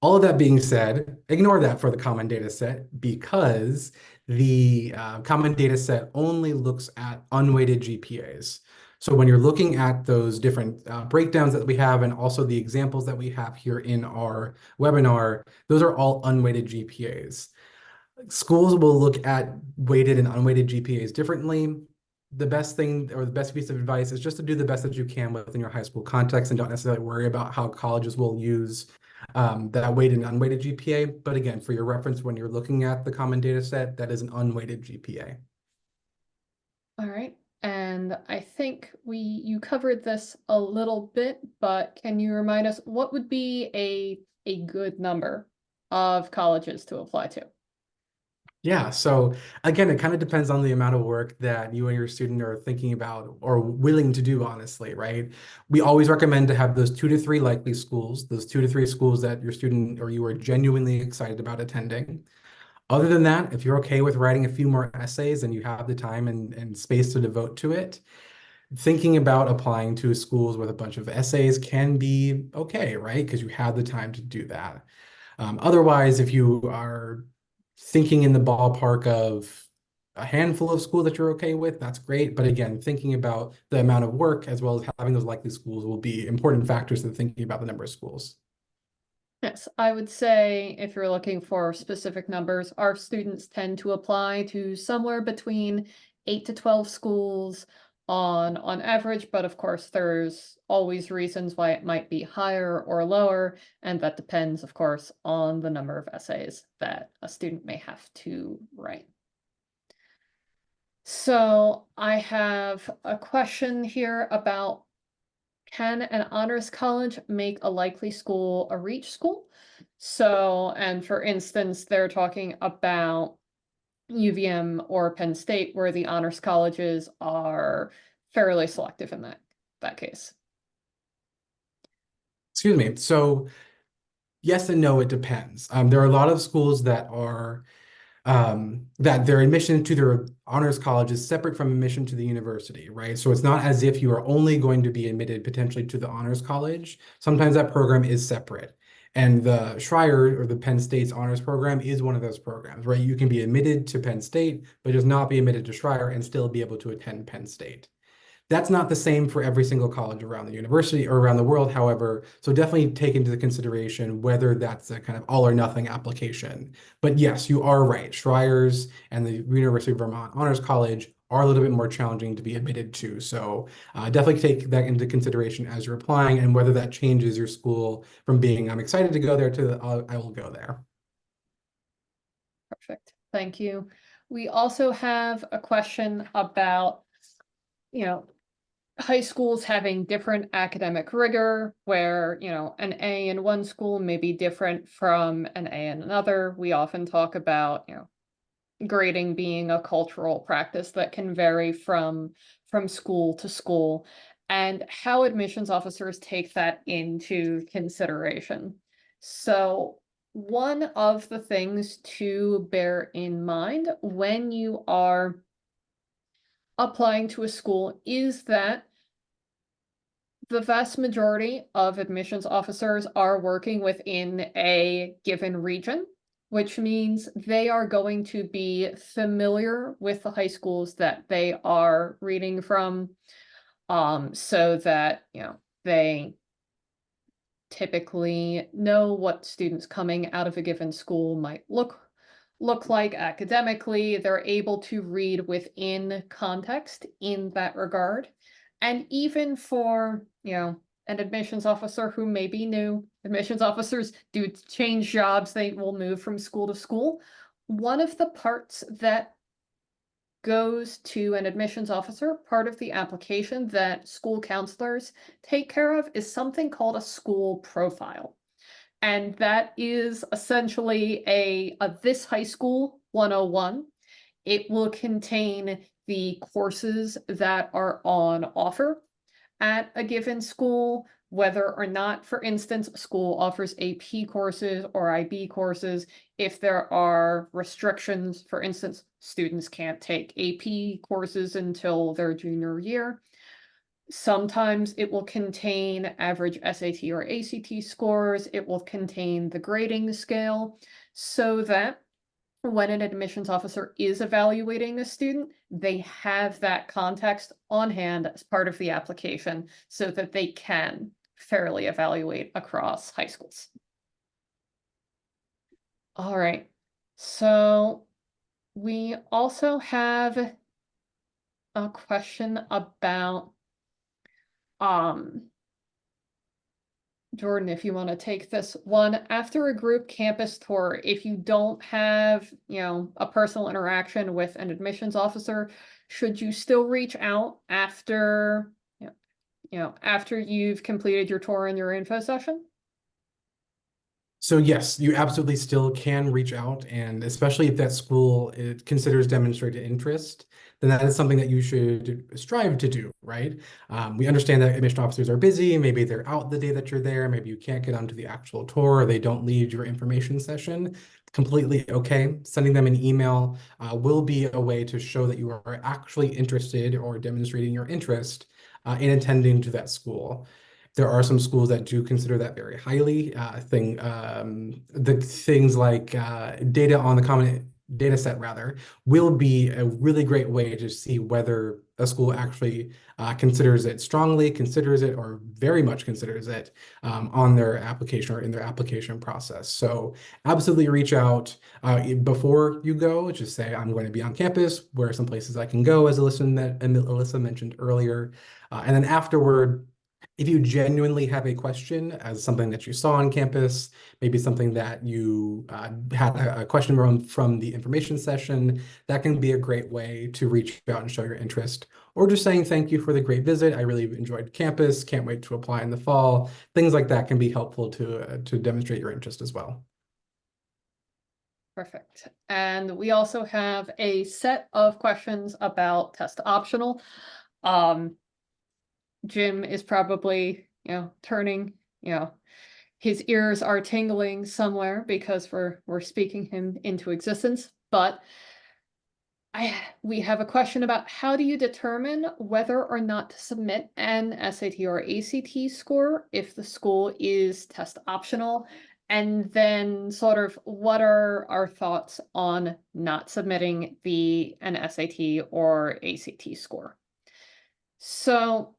All of that being said, ignore that for the common data set because the common data set only looks at unweighted GPAs. So when you're looking at those different breakdowns that we have and also the examples that we have here in our webinar, those are all unweighted GPAs. Schools will look at weighted and unweighted GPAs differently. the best thing or the best piece of advice is just to do the best that you can within your high school context and don't necessarily worry about how colleges will use that weighted and unweighted GPA. But again, for your reference, when you're looking at the common data set, that is an unweighted GPA.
All right. And I think you covered this a little bit, but can you remind us what would be a good number of colleges to apply to?
Yeah, so again, it kind of depends on the amount of work that you and your student are thinking about or willing to do, honestly, right? We always recommend to have those 2 to 3 likely schools, those 2 to 3 schools that your student or you are genuinely excited about attending. Other than that, if you're okay with writing a few more essays and you have the time and space to devote to it, thinking about applying to schools with a bunch of essays can be okay, right? Because you have the time to do that. Otherwise, if you are thinking in the ballpark of a handful of schools that you're okay with, that's great. But again, thinking about the amount of work as well as having those likely schools will be important factors in thinking about the number of schools.
Yes, I would say if you're looking for specific numbers, our students tend to apply to somewhere between 8 to 12 schools on average, but of course there's always reasons why it might be higher or lower, and that depends, of course, on the number of essays that a student may have to write. So I have a question here about, can an honors college make a likely school a reach school? So, and for instance, they're talking about UVM or Penn State, where the honors colleges are fairly selective in that case.
Excuse me. So yes and no, it depends. There are a lot of schools that are that their admission to their honors college is separate from admission to the university, right? So it's not as if you are only going to be admitted potentially to the honors college. Sometimes that program is separate. And the Schreier or the Penn State's honors program is one of those programs, right? You can be admitted to Penn State, but just not be admitted to Schreier and still be able to attend Penn State. That's not the same for every single college around the university or around the world, however. So definitely take into consideration whether that's a kind of all or nothing application. But yes, you are right. Schreier's and the University of Vermont Honors College are a little bit more challenging to be admitted to. So definitely take that into consideration as you're applying and whether that changes your school from being, I'm excited to go there to I will go there.
Perfect. Thank you. We also have a question about, high schools having different academic rigor, where, an A in one school may be different from an A in another. We often talk about, grading being a cultural practice that can vary from school to school, and how admissions officers take that into consideration. So one of the things to bear in mind when you are applying to a school is that the vast majority of admissions officers are working within a given region, which means they are going to be familiar with the high schools that they are reading from, so that, they typically know what students coming out of a given school might look like academically. They're able to read within context in that regard. And even for, an admissions officer who may be new, admissions officers do change jobs, they will move from school to school. One of the parts that goes to an admissions officer, part of the application that school counselors take care of, is something called a school profile. And that is essentially a this high school 101. It will contain the courses that are on offer at a given school, whether or not, for instance, a school offers AP courses or IB courses. If there are restrictions, for instance, students can't take AP courses until their junior year. Sometimes it will contain average SAT or ACT scores. It will contain the grading scale, so that when an admissions officer is evaluating a student, they have that context on hand as part of the application so that they can fairly evaluate across high schools. All right, so we also have a question about, Jordan, if you want to take this one, after a group campus tour, if you don't have, a personal interaction with an admissions officer, should you still reach out after, after you've completed your tour and your info session?
So yes, you absolutely still can reach out, and especially if that school considers demonstrated interest, then that is something that you should strive to do, right? We understand that admission officers are busy, maybe they're out the day that you're there, maybe you can't get onto the actual tour, or they don't lead your information session. Completely okay. Sending them an email will be a way to show that you are actually interested or demonstrating your interest in attending to that school. There are some schools that do consider that very highly. The things like data on the common data set rather will be a really great way to see whether a school actually considers it strongly, considers it, or very much considers it on their application or in their application process. So absolutely reach out before you go. Just say, I'm going to be on campus. Where are some places I can go, as Alyssa mentioned earlier. And then afterward, if you genuinely have a question as something that you saw on campus, maybe something that you had a question from the information session, that can be a great way to reach out and show your interest. Or just saying thank you for the great visit. I really enjoyed campus. Can't wait to apply in the fall. Things like that can be helpful to demonstrate your interest as well.
Perfect. And we also have a set of questions about test optional. Jim is probably, turning, his ears are tingling somewhere because we're speaking him into existence. But we have a question about how do you determine whether or not to submit an SAT or ACT score if the school is test optional? And then sort of what are our thoughts on not submitting an SAT or ACT score? So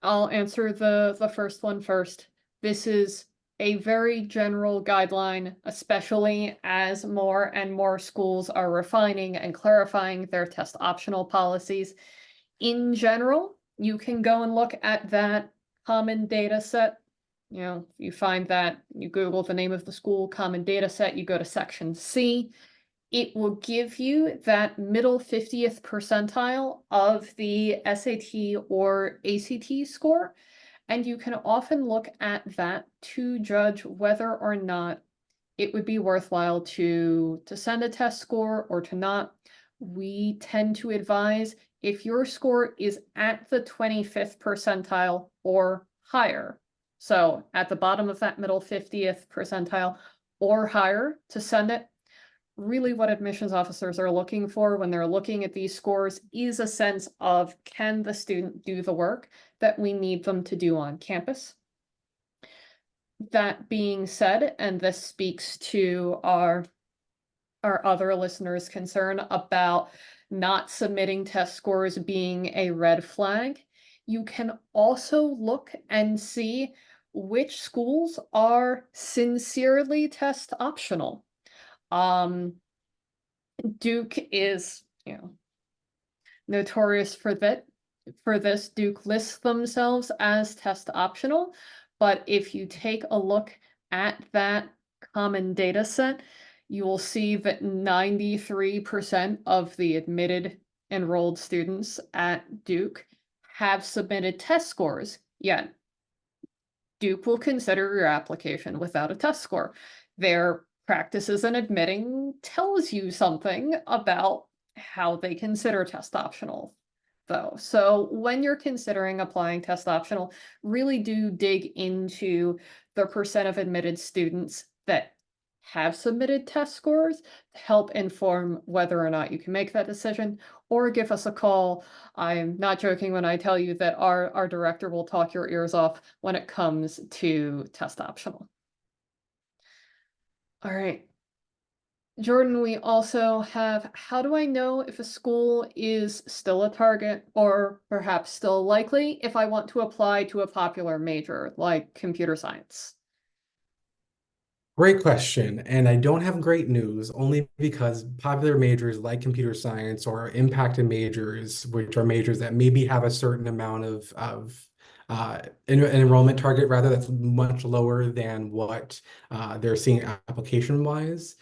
I'll answer the first one first. This is a very general guideline, especially as more and more schools are refining and clarifying their test optional policies. In general, you can go and look at that common data set. You find that, you Google the name of the school, common data set, you go to section C. It will give you that middle 50th percentile of the SAT or ACT score. And you can often look at that to judge whether or not it would be worthwhile to send a test score or to not. We tend to advise if your score is at the 25th percentile or higher, so at the bottom of that middle 50th percentile or higher, to send it. Really what admissions officers are looking for when they're looking at these scores is a sense of, can the student do the work that we need them to do on campus? That being said, and this speaks to our other listeners' concern about not submitting test scores being a red flag, you can also look and see which schools are sincerely test optional. Duke is, notorious for that. For this, Duke lists themselves as test optional, but if you take a look at that common data set, you will see that 93% of the admitted enrolled students at Duke have submitted test scores, yet Duke will consider your application without a test score. Their practices in admitting tells you something about how they consider test optional, though. So when you're considering applying test optional, really do dig into the percent of admitted students that have submitted test scores to help inform whether or not you can make that decision, or give us a call. I'm not joking when I tell you that our director will talk your ears off when it comes to test optional. All right. Jordan, we also have, how do I know if a school is still a target or perhaps still likely if I want to apply to a popular major like computer science?
Great question. And I don't have great news only because popular majors like computer science or impacted majors, which are majors that maybe have a certain amount of an enrollment target rather that's much lower than what they're seeing application wise,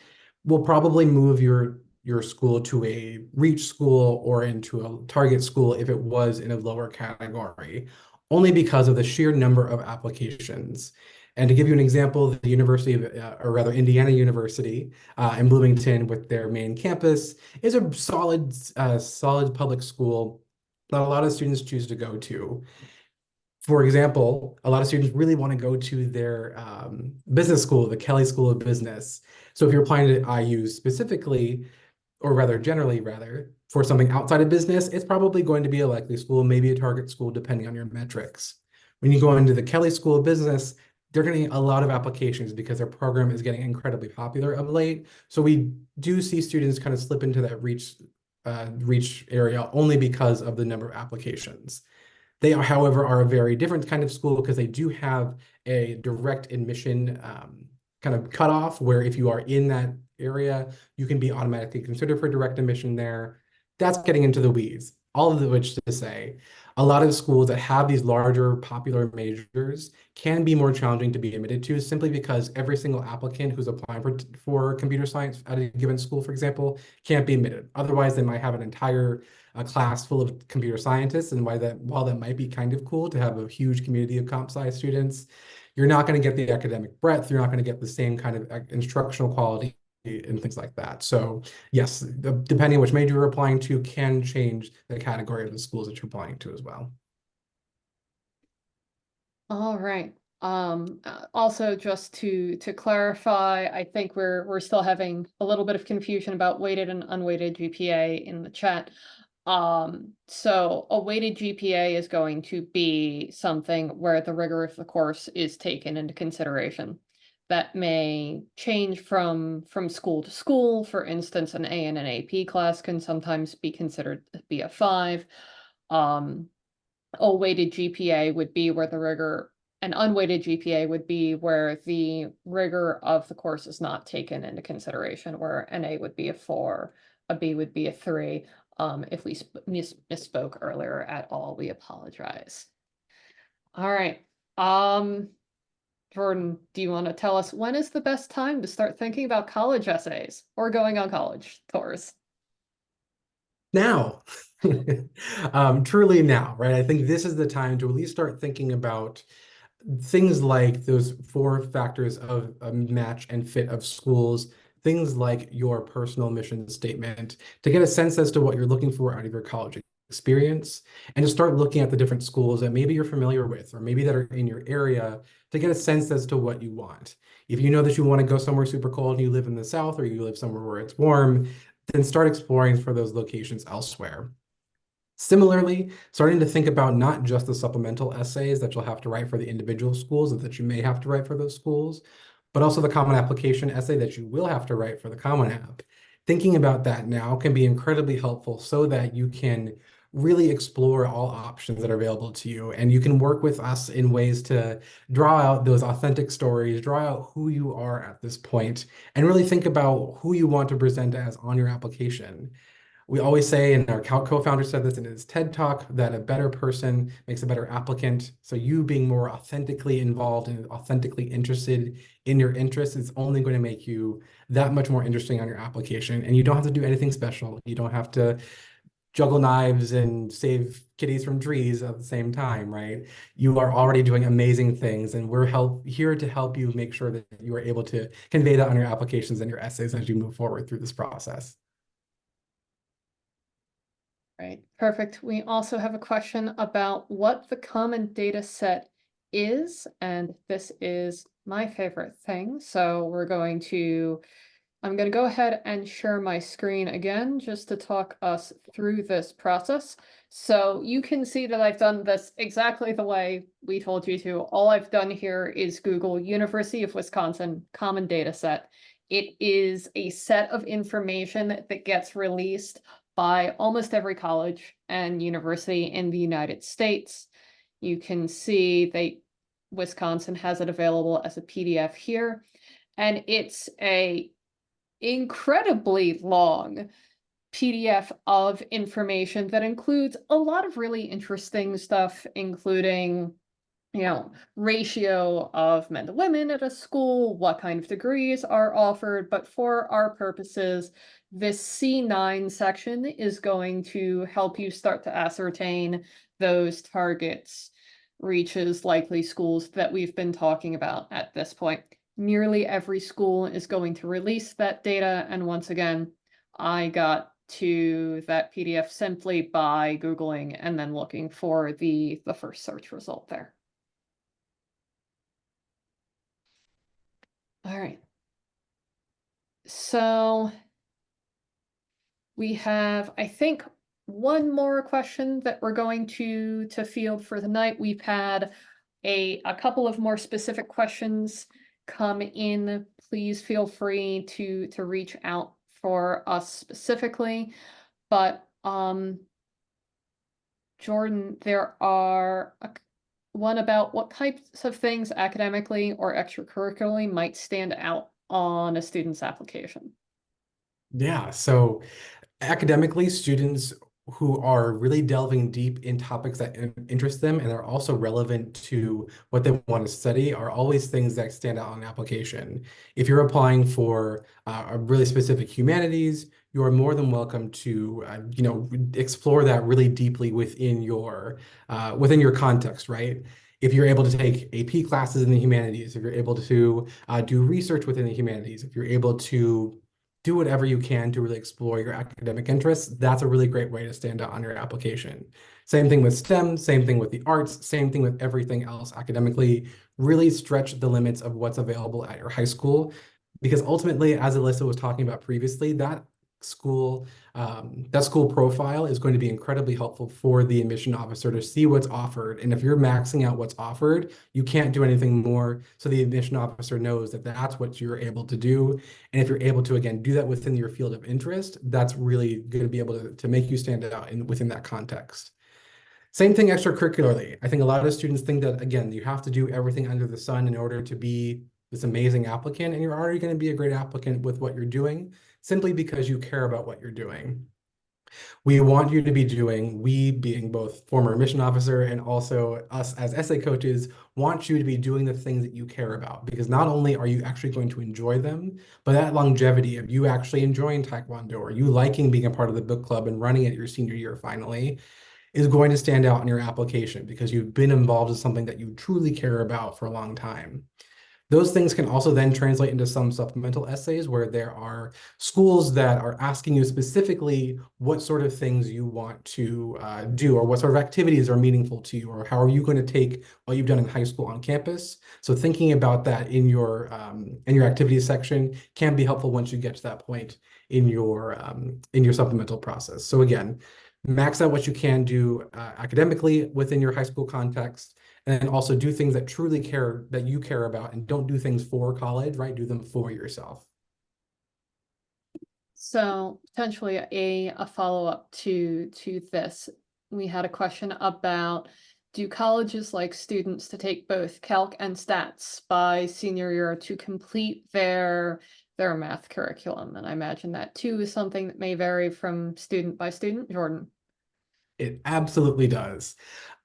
will probably move your school to a reach school or into a target school if it was in a lower category, only because of the sheer number of applications. And to give you an example, the University of, or rather Indiana University in Bloomington with their main campus is a solid public school that a lot of students choose to go to. For example, a lot of students really want to go to their business school, the Kelley School of Business. So if you're applying to IU specifically, or rather generally rather, for something outside of business, it's probably going to be a likely school, maybe a target school, depending on your metrics. When you go into the Kelley School of Business, they're getting a lot of applications because their program is getting incredibly popular of late. So we do see students kind of slip into that reach area only because of the number of applications. They are, however, are a very different kind of school because they do have a direct admission kind of cutoff where if you are in that area, you can be automatically considered for direct admission there. That's getting into the weeds. All of which to say, a lot of schools that have these larger popular majors can be more challenging to be admitted to simply because every single applicant who's applying for computer science at a given school, for example, can't be admitted. Otherwise, they might have an entire class full of computer scientists, and while that might be kind of cool to have a huge community of comp sci students, you're not going to get the academic breadth. You're not going to get the same kind of instructional quality and things like that. So yes, depending on which major you're applying to can change the category of the schools that you're applying to as well.
All right. Also just to clarify, I think we're still having a little bit of confusion about weighted and unweighted GPA in the chat. So a weighted GPA is going to be something where the rigor of the course is taken into consideration. That may change from school to school. For instance, an A and an AP class can sometimes be considered to be a 5. A weighted GPA would be where the rigor, an unweighted GPA would be where the rigor of the course is not taken into consideration, where an A would be a 4, a B would be a 3. If we misspoke earlier at all, we apologize. All right. Jordan, do you want to tell us when is the best time to start thinking about college essays or going on college tours?
Now, truly now, right? I think this is the time to at least start thinking about things like those 4 factors of a match and fit of schools, things like your personal mission statement, to get a sense as to what you're looking for out of your college experience, and to start looking at the different schools that maybe you're familiar with, or maybe that are in your area, to get a sense as to what you want. If you know that you want to go somewhere super cold and you live in the South, or you live somewhere where it's warm, then start exploring for those locations elsewhere. Similarly, starting to think about not just the supplemental essays that you'll have to write for the individual schools, or that you may have to write for those schools, but also the common application essay that you will have to write for the Common App. Thinking about that now can be incredibly helpful so that you can really explore all options that are available to you. And you can work with us in ways to draw out those authentic stories, draw out who you are at this point, and really think about who you want to present as on your application. We always say, and our co-founder said this in his TED Talk, that a better person makes a better applicant. So you being more authentically involved and authentically interested in your interests is only going to make you that much more interesting on your application. And you don't have to do anything special. You don't have to juggle knives and save kitties from trees at the same time, right? You are already doing amazing things, and we're here to help you make sure that you are able to convey that on your applications and your essays as you move forward through this process.
Right, perfect. We also have a question about what the common data set is, and this is my favorite thing. So I'm going to go ahead and share my screen again just to talk us through this process. So you can see that I've done this exactly the way we told you to. All I've done here is Google University of Wisconsin Common Data Set. It is a set of information that gets released by almost every college and university in the United States. You can see Wisconsin has it available as a PDF here. and it's a incredibly long PDF of information that includes a lot of really interesting stuff, including, ratio of men to women at a school, what kind of degrees are offered. But for our purposes, this C9 section is going to help you start to ascertain those targets, reaches, likely schools that we've been talking about at this point. Nearly every school is going to release that data. And once again, I got to that PDF simply by Googling and then looking for the first search result there. All right. So we have, I think, one more question that we're going to field for the night. We've had a couple of more specific questions come in. Please feel free to reach out for us specifically. But Jordan, there are one about what types of things academically or extracurricularly might stand out on a student's application.
Yeah, so academically, students who are really delving deep in topics that interest them and are also relevant to what they want to study are always things that stand out on application. If you're applying for a really specific humanities, you are more than welcome to explore that really deeply within your context, right? If you're able to take AP classes in the humanities, if you're able to do research within the humanities, if you're able to do whatever you can to really explore your academic interests, that's a really great way to stand out on your application. Same thing with STEM, same thing with the arts, same thing with everything else academically. Really stretch the limits of what's available at your high school, because ultimately, as Alyssa was talking about previously, school that school profile is going to be incredibly helpful for the admission officer to see what's offered. And if you're maxing out what's offered, you can't do anything more. So the admission officer knows that that's what you're able to do. And if you're able to, again, do that within your field of interest, that's really going to be able to make you stand out within that context. Same thing extracurricularly. I think a lot of students think that, again, you have to do everything under the sun in order to be this amazing applicant, and you're already going to be a great applicant with what you're doing simply because you care about what you're doing. We want you to be doing, we being both former admission officer and also us as essay coaches, want you to be doing the things that you care about, because not only are you actually going to enjoy them, but that longevity of you actually enjoying Taekwondo or you liking being a part of the book club and running it your senior year finally is going to stand out in your application because you've been involved in something that you truly care about for a long time. Those things can also then translate into some supplemental essays where there are schools that are asking you specifically what sort of things you want to do, or what sort of activities are meaningful to you, or how are you going to take what you've done in high school on campus. So thinking about that in your activities section can be helpful once you get to that point in your supplemental process. So again, max out what you can do academically within your high school context, and then also do things that you care about, and don't do things for college, right? Do them for yourself.
So potentially a follow-up to this. We had a question about, do colleges like students to take both calc and stats by senior year to complete their math curriculum? And I imagine that too is something that may vary from student by student. Jordan.
It absolutely does.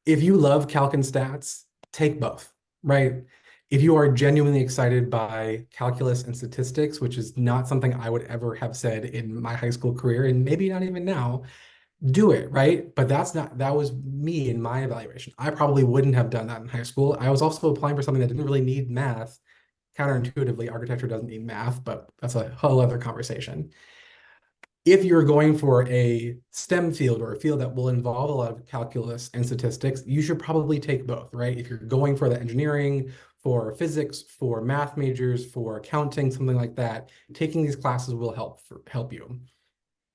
If you love calc and stats, take both, right? If you are genuinely excited by calculus and statistics, which is not something I would ever have said in my high school career, and maybe not even now, do it, right? But that was me in my evaluation. I probably wouldn't have done that in high school. I was also applying for something that didn't really need math. Counterintuitively, architecture doesn't need math, but that's a whole other conversation. If you're going for a STEM field or a field that will involve a lot of calculus and statistics, you should probably take both, right? If you're going for the engineering, for physics, for math majors, for accounting, something like that, taking these classes will help you.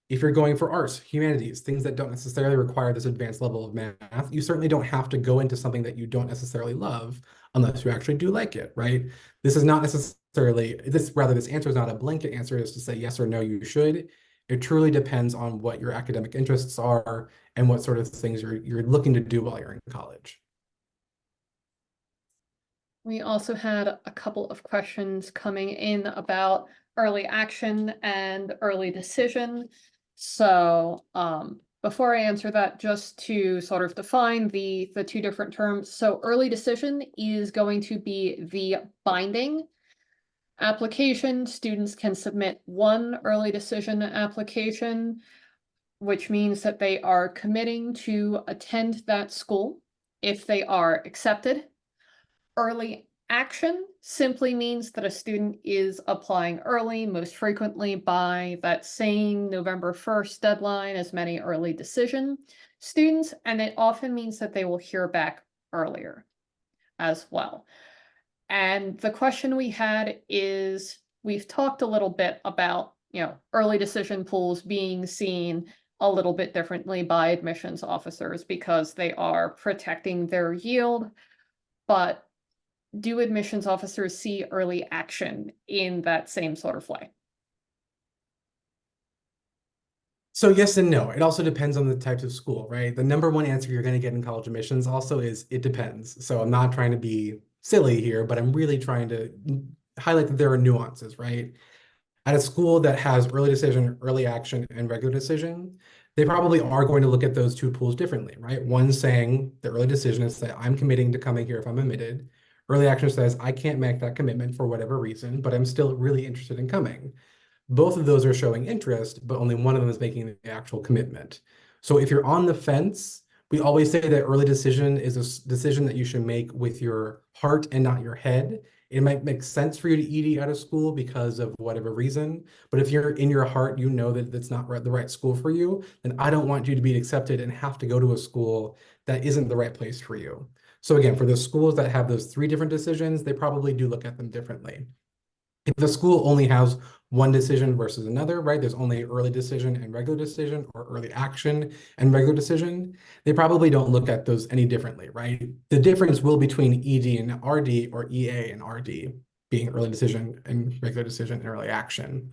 If you're going for arts, humanities, things that don't necessarily require this advanced level of math, you certainly don't have to go into something that you don't necessarily love unless you actually do like it, right? This is not necessarily, this answer is not a blanket answer as to say yes or no, you should. It truly depends on what your academic interests are and what sort of things you're looking to do while you're in college.
We also had a couple of questions coming in about early action and early decision. So, before I answer that, just to sort of define the two different terms. So early decision is going to be the binding application. Students can submit one early decision application, which means that they are committing to attend that school if they are accepted. Early action simply means that a student is applying early, most frequently by that same November 1st deadline as many early decision students, and it often means that they will hear back earlier as well. And the question we had is, we've talked a little bit about, early decision pools being seen a little bit differently by admissions officers because they are protecting their yield, but do admissions officers see early action in that same sort of way?
So yes and no. It also depends on the types of school, right? The number one answer you're going to get in college admissions also is it depends. So I'm not trying to be silly here, but I'm really trying to highlight that there are nuances, right? At a school that has early decision, early action, and regular decision, they probably are going to look at those two pools differently, right? One saying the early decision is that I'm committing to coming here if I'm admitted. Early action says I can't make that commitment for whatever reason, but I'm still really interested in coming. Both of those are showing interest, but only one of them is making the actual commitment. So if you're on the fence, we always say that early decision is a decision that you should make with your heart and not your head. It might make sense for you to ED out of school because of whatever reason, but if you're in your heart, you know that it's not the right school for you, then I don't want you to be accepted and have to go to a school that isn't the right place for you. So again, for the schools that have those three different decisions, they probably do look at them differently. If the school only has one decision versus another, right? There's only early decision and regular decision, or early action and regular decision. They probably don't look at those any differently, right? The difference will between ED and RD, or EA and RD, being early decision and regular decision and early action.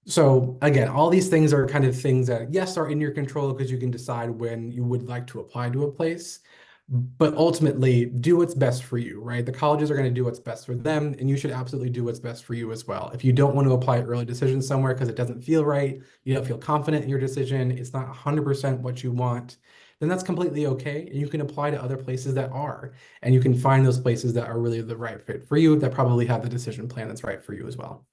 So again, all these things are kind of things that, yes, are in your control because you can decide when you would like to apply to a place, but ultimately do what's best for you, right? The colleges are going to do what's best for them, and you should absolutely do what's best for you as well. If you don't want to apply early decision somewhere because it doesn't feel right, you don't feel confident in your decision, it's not 100% what you want, then that's completely okay. And you can apply to other places that are, and you can find those places that are really the right fit for you, that probably have the decision plan that's right for you as well.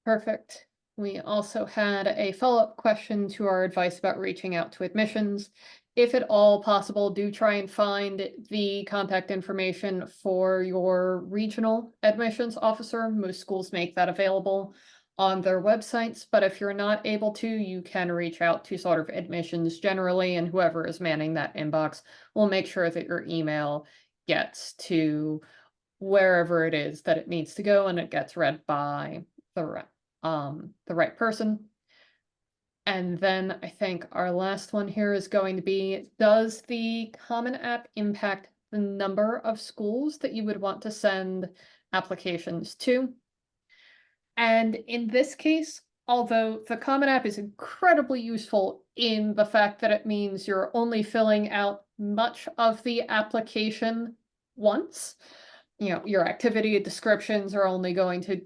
Perfect. We also had a follow-up question to our advice about reaching out to admissions. If at all possible, do try and find the contact information for your regional admissions officer. Most schools make that available on their websites, but if you're not able to, you can reach out to sort of admissions generally, and whoever is manning that inbox will make sure that your email gets to wherever it is that it needs to go and it gets read by the right person. And then I think our last one here is going to be, does the Common App impact the number of schools that you would want to send applications to? And in this case, although the Common App is incredibly useful in the fact that it means you're only filling out much of the application once, your activity descriptions are only going to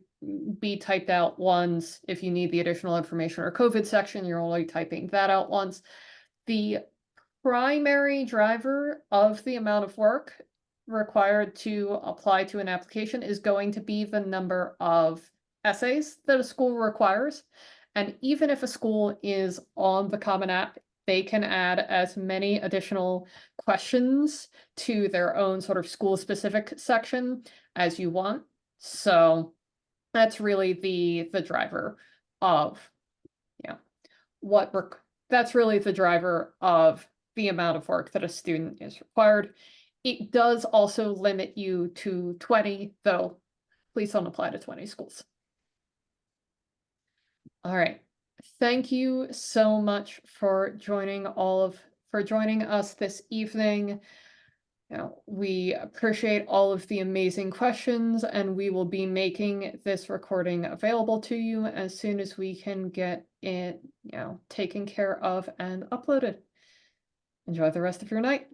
be typed out once. If you need the additional information or COVID section, you're only typing that out once. The primary driver of the amount of work required to apply to an application is going to be the number of essays that a school requires. And even if a school is on the Common App, they can add as many additional questions to their own sort of school-specific section as you want. So that's really the driver of, that's really the driver of the amount of work that a student is required. It does also limit you to 20, though please don't apply to 20 schools. All right. Thank you so much for joining us this evening. We appreciate all of the amazing questions, and we will be making this recording available to you as soon as we can get it, taken care of and uploaded. Enjoy the rest of your night.